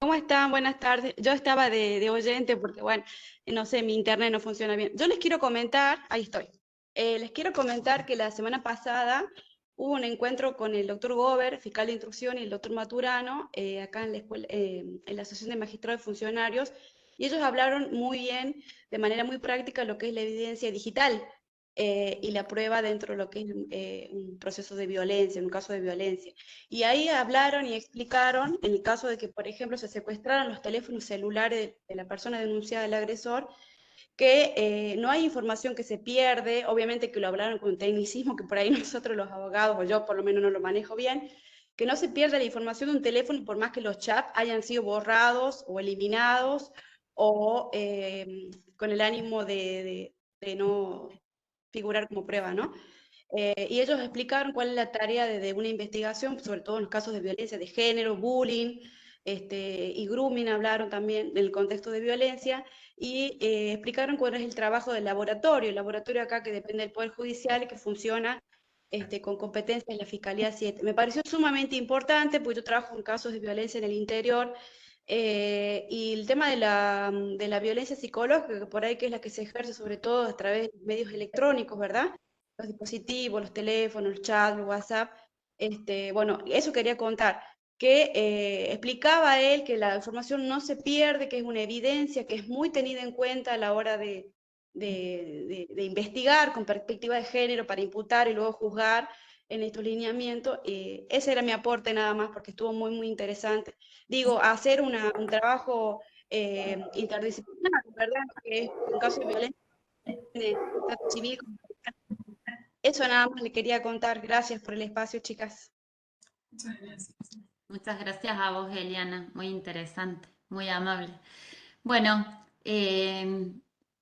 ¿Cómo están? Buenas tardes. Yo estaba de oyente porque, bueno, no sé, mi internet no funciona bien. Yo les quiero comentar, ahí estoy, les quiero comentar que la semana pasada hubo un encuentro con el doctor Gober, fiscal de instrucción, y el doctor Maturano, acá en la escuela, en la Asociación de Magistrados y Funcionarios, y ellos hablaron muy bien, de manera muy práctica, lo que es la evidencia digital y la prueba dentro de lo que es un proceso de violencia, en un caso de violencia. Y ahí hablaron y explicaron, en el caso de que, por ejemplo, se secuestraran los teléfonos celulares de la persona denunciada del agresor, que no hay información que se pierde, obviamente que lo hablaron con tecnicismo, que por ahí nosotros los abogados, o yo por lo menos no lo manejo bien, que no se pierda la información de un teléfono por más que los chats hayan sido borrados o eliminados, o con el ánimo de no figurar como prueba, ¿no? Y ellos explicaron cuál es la tarea de una investigación, sobre todo en los casos de violencia de género, bullying, y grooming, hablaron también del contexto de violencia, y explicaron cuál es el trabajo del laboratorio. El laboratorio acá que depende del Poder Judicial y que funciona con competencia en la Fiscalía 7. Me pareció sumamente importante porque yo trabajo en casos de violencia en el interior, y el tema de la violencia psicológica, que por ahí que es la que se ejerce sobre todo a través de medios electrónicos, ¿verdad? Los dispositivos, los teléfonos, el chat, el WhatsApp. Bueno, eso quería contar, que explicaba él que la información no se pierde, que es una evidencia, que es muy tenida en cuenta a la hora de investigar con perspectiva de género para imputar y luego juzgar en estos lineamientos. Ese era mi aporte nada más, porque estuvo muy, muy interesante. Digo, hacer un trabajo interdisciplinar, ¿verdad? Que es un caso de violencia tanto civil como... Eso nada más le quería contar. Gracias por el espacio, chicas. Muchas gracias. Muchas gracias a vos, Eliana. Muy interesante, muy amable. Bueno,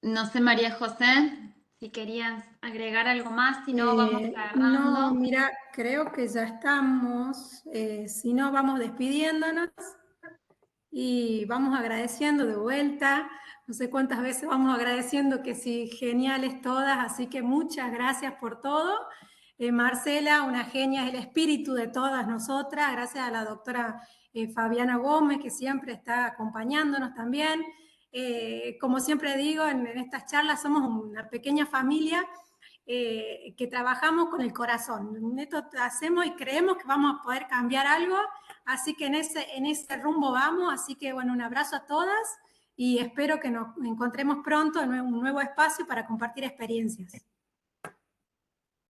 no sé, María José, si querías agregar algo más, si no, vamos cerrando. No, mira, creo que ya estamos. Si no, vamos despidiéndonos y vamos agradeciendo de vuelta. No sé cuántas veces vamos agradeciendo, que sí, geniales todas, así que muchas gracias por todo. Marcela, una genia, es el espíritu de todas nosotras, gracias a la doctora Fabiana Gómez, que siempre está acompañándonos también. Como siempre digo, en estas charlas somos una pequeña familia, que trabajamos con el corazón. Esto hacemos y creemos que vamos a poder cambiar algo, así que en ese rumbo vamos. Así que bueno, un abrazo a todas y espero que nos encontremos pronto en un nuevo espacio para compartir experiencias.